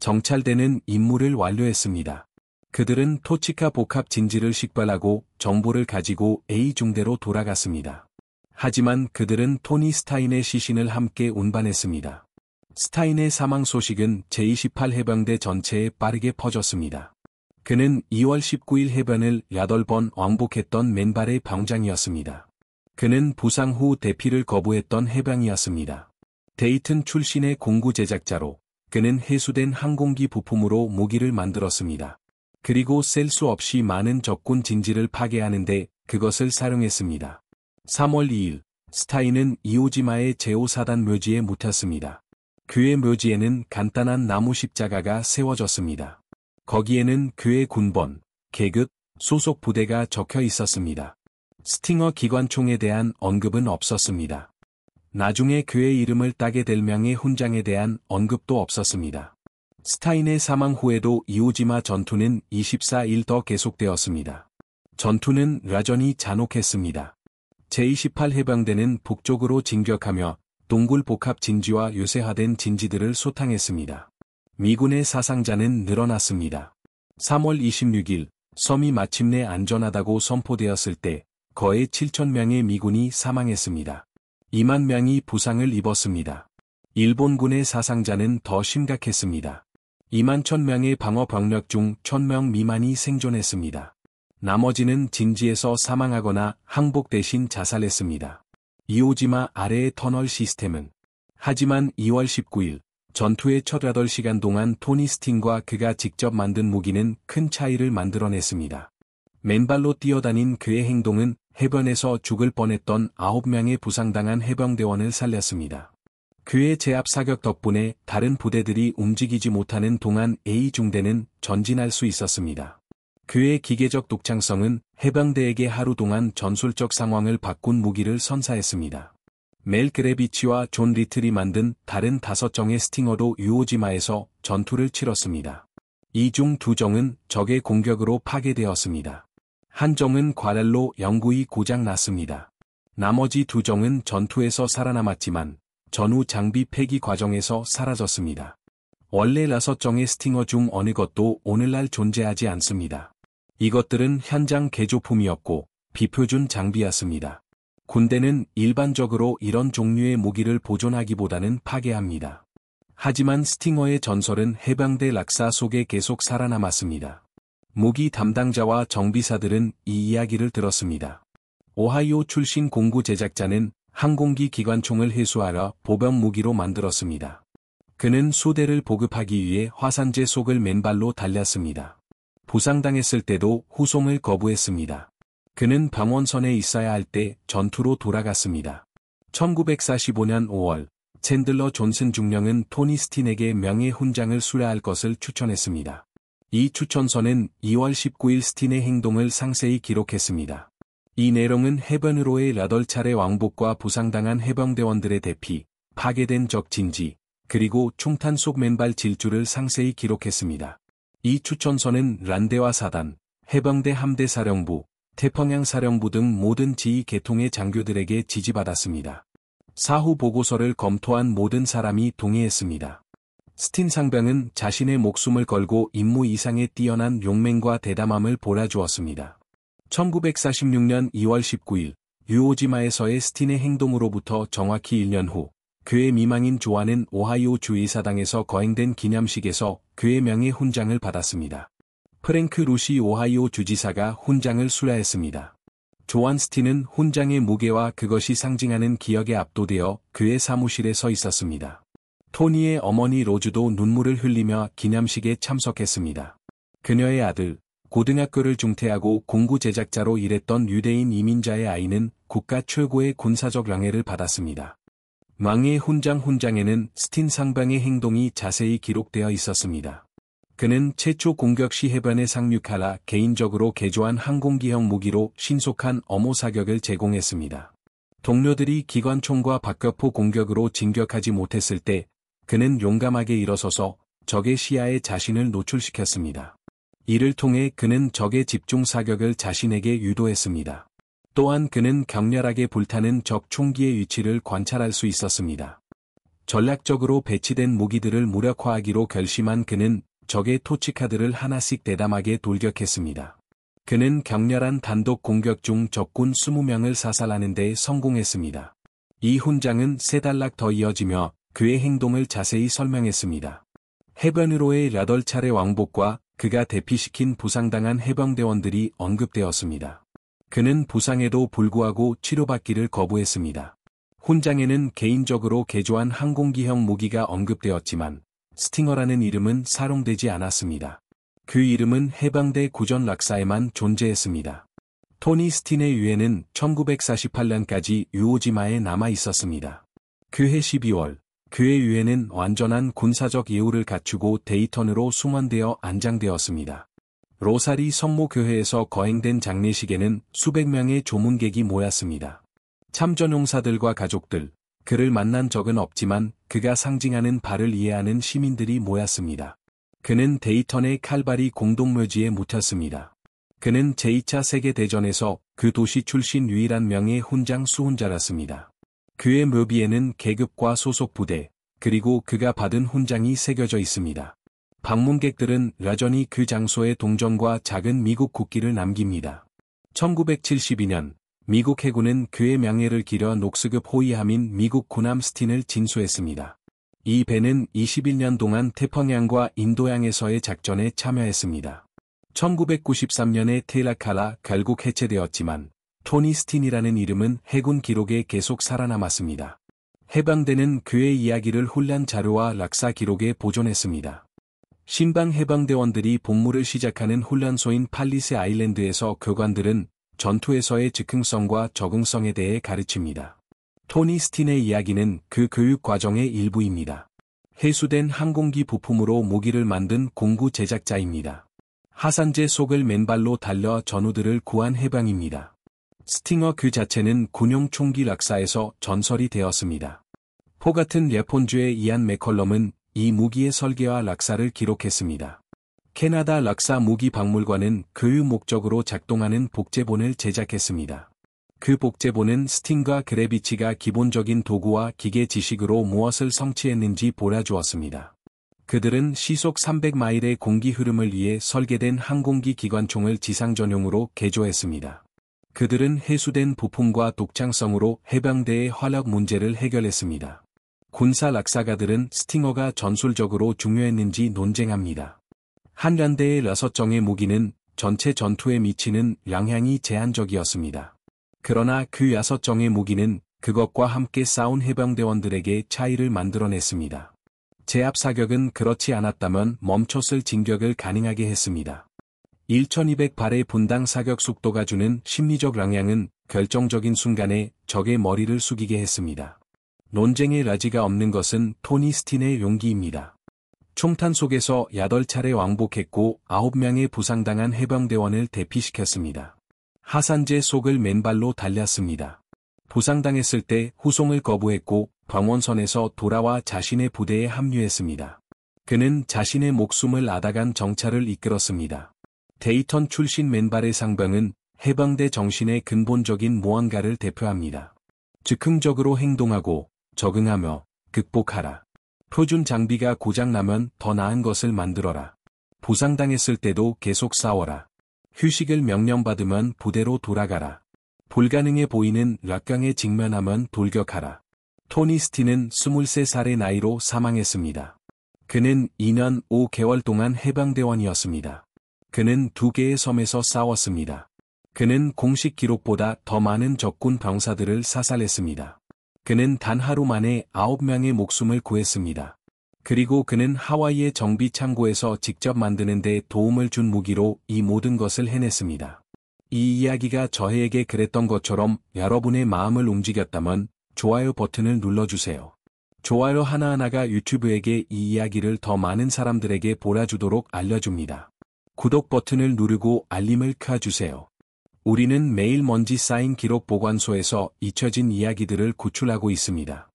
정찰대는 임무를 완료했습니다. 그들은 토치카 복합 진지를 식별하고 정보를 가지고 A중대로 돌아갔습니다. 하지만 그들은 토니 스타인의 시신을 함께 운반했습니다. 스타인의 사망 소식은 제28 해병대 전체에 빠르게 퍼졌습니다. 그는 2월 19일 해변을 8번 왕복했던 맨발의 병장이었습니다. 그는 부상 후 대피를 거부했던 해병이었습니다. 데이튼 출신의 공구 제작자로 그는 해수된 항공기 부품으로 무기를 만들었습니다. 그리고 셀 수 없이 많은 적군 진지를 파괴하는데 그것을 사용했습니다. 3월 2일, 스타인은 이오지마의 제5사단 묘지에 묻혔습니다. 그의 묘지에는 간단한 나무 십자가가 세워졌습니다. 거기에는 그의 군번, 계급, 소속 부대가 적혀 있었습니다. 스팅어 기관총에 대한 언급은 없었습니다. 나중에 그의 이름을 따게 될 명의 훈장에 대한 언급도 없었습니다. 스타인의 사망 후에도 이오지마 전투는 24일 더 계속되었습니다. 전투는 여전히 잔혹했습니다. 제28 해병대는 북쪽으로 진격하며 동굴 복합 진지와 요새화된 진지들을 소탕했습니다. 미군의 사상자는 늘어났습니다. 3월 26일, 섬이 마침내 안전하다고 선포되었을 때 거의 7,000명의 미군이 사망했습니다. 2만 명이 부상을 입었습니다. 일본군의 사상자는 더 심각했습니다. 2만 1,000명의 방어 병력 중 1,000명 미만이 생존했습니다. 나머지는 진지에서 사망하거나 항복 대신 자살했습니다. 이오지마 아래의 터널 시스템은 하지만 2월 19일 전투의 첫 8시간 동안 토니 스팅과 그가 직접 만든 무기는 큰 차이를 만들어냈습니다. 맨발로 뛰어다닌 그의 행동은 해변에서 죽을 뻔했던 9명의 부상당한 해병대원을 살렸습니다. 그의 제압 사격 덕분에 다른 부대들이 움직이지 못하는 동안 A중대는 전진할 수 있었습니다. 그의 기계적 독창성은 해병대에게 하루 동안 전술적 상황을 바꾼 무기를 선사했습니다. 멜 그레비치와 존 리틀이 만든 다른 5정의 스팅어도 이오지마에서 전투를 치렀습니다. 이 중 2정은 적의 공격으로 파괴되었습니다. 한 정은 과랄로 영구히 고장났습니다. 나머지 2정은 전투에서 살아남았지만 전후 장비 폐기 과정에서 사라졌습니다. 원래 6정의 스팅어 중 어느 것도 오늘날 존재하지 않습니다. 이것들은 현장 개조품이었고 비표준 장비였습니다. 군대는 일반적으로 이런 종류의 무기를 보존하기보다는 파괴합니다. 하지만 스팅어의 전설은 해병대 낙사 속에 계속 살아남았습니다. 무기 담당자와 정비사들은 이 이야기를 들었습니다. 오하이오 출신 공구 제작자는 항공기 기관총을 회수하려 보병 무기로 만들었습니다. 그는 수대를 보급하기 위해 화산재 속을 맨발로 달렸습니다. 부상당했을 때도 후송을 거부했습니다. 그는 병원선에 있어야 할 때 전투로 돌아갔습니다. 1945년 5월, 챈들러 존슨 중령은 토니 스틴에게 명예훈장을 수여할 것을 추천했습니다. 이 추천서는 2월 19일 스틴의 행동을 상세히 기록했습니다. 이 내용은 해변으로의 8차례 왕복과 부상당한 해병대원들의 대피, 파괴된 적 진지, 그리고 충탄 속 맨발 질주를 상세히 기록했습니다. 이 추천서는 란대와 사단, 해병대 함대 사령부, 태평양 사령부 등 모든 지휘 계통의 장교들에게 지지받았습니다. 사후 보고서를 검토한 모든 사람이 동의했습니다. 스틴 상병은 자신의 목숨을 걸고 임무 이상의 뛰어난 용맹과 대담함을 보여주었습니다. 1946년 2월 19일, 유오지마에서의 스틴의 행동으로부터 정확히 1년 후, 그의 미망인 조아는 오하이오 주의사당에서 거행된 기념식에서 그의 명예 훈장을 받았습니다. 프랭크 루시 오하이오 주지사가 훈장을 수여했습니다. 조안 스틴은 훈장의 무게와 그것이 상징하는 기억에 압도되어 그의 사무실에 서 있었습니다. 토니의 어머니 로즈도 눈물을 흘리며 기념식에 참석했습니다. 그녀의 아들, 고등학교를 중퇴하고 공구 제작자로 일했던 유대인 이민자의 아이는 국가 최고의 군사적 랑회를 받았습니다. 망의 훈장에는 스틴 상병의 행동이 자세히 기록되어 있었습니다. 그는 최초 공격 시 해변에 상륙하라 개인적으로 개조한 항공기형 무기로 신속한 엄호 사격을 제공했습니다. 동료들이 기관총과 박격포 공격으로 진격하지 못했을 때 그는 용감하게 일어서서 적의 시야에 자신을 노출시켰습니다. 이를 통해 그는 적의 집중 사격을 자신에게 유도했습니다. 또한 그는 격렬하게 불타는 적 총기의 위치를 관찰할 수 있었습니다. 전략적으로 배치된 무기들을 무력화하기로 결심한 그는 적의 토치카드를 하나씩 대담하게 돌격했습니다. 그는 격렬한 단독 공격 중 적군 20명을 사살하는 데 성공했습니다. 이 훈장은 3단락 더 이어지며 그의 행동을 자세히 설명했습니다. 해변으로의 8차례 왕복과 그가 대피시킨 부상당한 해병대원들이 언급되었습니다. 그는 부상에도 불구하고 치료받기를 거부했습니다. 훈장에는 개인적으로 개조한 항공기형 무기가 언급되었지만 스팅어라는 이름은 사용되지 않았습니다. 그 이름은 해병대 구전 락사에만 존재했습니다. 토니 스틴의 유해는 1948년까지 유오지마에 남아 있었습니다. 그해 12월, 그의 유해는 완전한 군사적 예우를 갖추고 데이턴으로 수문되어 안장되었습니다. 로사리 성모교회에서 거행된 장례식에는 수백 명의 조문객이 모였습니다. 참전용사들과 가족들, 그를 만난 적은 없지만 그가 상징하는 바를 이해하는 시민들이 모였습니다. 그는 데이턴의 칼바리 공동묘지에 묻혔습니다. 그는 제2차 세계대전에서 그 도시 출신 유일한 명예 훈장 수훈자였습니다. 그의 묘비에는 계급과 소속 부대, 그리고 그가 받은 훈장이 새겨져 있습니다. 방문객들은 여전히 그 장소에 동전과 작은 미국 국기를 남깁니다. 1972년, 미국 해군은 그의 명예를 기려 녹스급 호위함인 미국 군함 스틴을 진수했습니다. 이 배는 21년 동안 태평양과 인도양에서의 작전에 참여했습니다. 1993년에 테일라카라 결국 해체되었지만 토니 스틴이라는 이름은 해군 기록에 계속 살아남았습니다. 해병대는 그의 이야기를 훈련 자료와 락사 기록에 보존했습니다. 신방 해병대원들이 복무를 시작하는 훈련소인 팔리스 아일랜드에서 교관들은 전투에서의 즉흥성과 적응성에 대해 가르칩니다. 토니 스틴의 이야기는 그 교육 과정의 일부입니다. 해수된 항공기 부품으로 무기를 만든 공구 제작자입니다. 하산재 속을 맨발로 달려 전우들을 구한 해병입니다. 스팅어 그 자체는 군용 총기 락사에서 전설이 되었습니다. 포 같은 레폰주의 이안 맥컬럼은 이 무기의 설계와 락사를 기록했습니다. 캐나다 락사 무기 박물관은 교육 목적으로 작동하는 복제본을 제작했습니다. 그 복제본은 스팅과 그레비치가 기본적인 도구와 기계 지식으로 무엇을 성취했는지 보여주었습니다. 그들은 시속 300마일의 공기 흐름을 위해 설계된 항공기 기관총을 지상 전용으로 개조했습니다. 그들은 해수된 부품과 독창성으로 해병대의 화력 문제를 해결했습니다. 군사 락사가들은 스팅어가 전술적으로 중요했는지 논쟁합니다. 한 연대의 6정의 무기는 전체 전투에 미치는 영향이 제한적이었습니다. 그러나 그 6정의 무기는 그것과 함께 싸운 해병대원들에게 차이를 만들어냈습니다. 제압 사격은 그렇지 않았다면 멈췄을 진격을 가능하게 했습니다. 1200발의 분당 사격 속도가 주는 심리적 영향은 결정적인 순간에 적의 머리를 숙이게 했습니다. 논쟁의 라지가 없는 것은 토니 스틴의 용기입니다. 총탄 속에서 8차례 왕복했고 9명의 부상당한 해병대원을 대피시켰습니다. 하산재 속을 맨발로 달렸습니다. 부상당했을 때 후송을 거부했고 방원선에서 돌아와 자신의 부대에 합류했습니다. 그는 자신의 목숨을 앗아간 정찰을 이끌었습니다. 데이턴 출신 맨발의 상병은 해병대 정신의 근본적인 무언가를 대표합니다. 즉흥적으로 행동하고 적응하며 극복하라. 표준 장비가 고장나면 더 나은 것을 만들어라. 부상당했을 때도 계속 싸워라. 휴식을 명령받으면 부대로 돌아가라. 불가능해 보이는 락강에 직면하면 돌격하라. 토니 스티는 23살의 나이로 사망했습니다. 그는 2년 5개월 동안 해방대원이었습니다. 그는 2개의 섬에서 싸웠습니다. 그는 공식 기록보다 더 많은 적군 병사들을 사살했습니다. 그는 단 하루 만에 9명의 목숨을 구했습니다. 그리고 그는 하와이의 정비 창고에서 직접 만드는 데 도움을 준 무기로 이 모든 것을 해냈습니다. 이 이야기가 저에게 그랬던 것처럼 여러분의 마음을 움직였다면 좋아요 버튼을 눌러주세요. 좋아요 하나하나가 유튜브에게 이 이야기를 더 많은 사람들에게 보여주도록 알려줍니다. 구독 버튼을 누르고 알림을 켜주세요. 우리는 매일 먼지 쌓인 기록 보관소에서 잊혀진 이야기들을 구출하고 있습니다.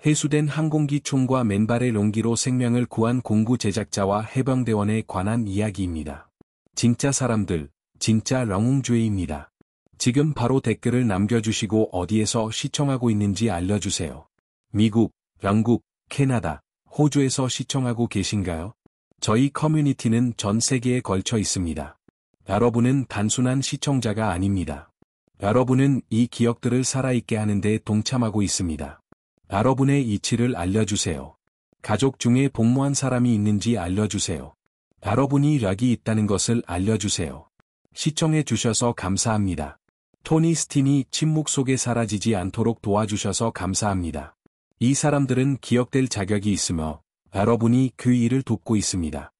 해수된 항공기 총과 맨발의 용기로 생명을 구한 공구 제작자와 해병대원에 관한 이야기입니다. 진짜 사람들, 진짜 영웅주의입니다. 지금 바로 댓글을 남겨주시고 어디에서 시청하고 있는지 알려주세요. 미국, 영국, 캐나다, 호주에서 시청하고 계신가요? 저희 커뮤니티는 전 세계에 걸쳐 있습니다. 여러분은 단순한 시청자가 아닙니다. 여러분은 이 기억들을 살아있게 하는 데 동참하고 있습니다. 여러분의 이치를 알려주세요. 가족 중에 복무한 사람이 있는지 알려주세요. 여러분이 여기 있다는 것을 알려주세요. 시청해 주셔서 감사합니다. 토니 스틴이 침묵 속에 사라지지 않도록 도와주셔서 감사합니다. 이 사람들은 기억될 자격이 있으며 여러분이 그 일을 돕고 있습니다.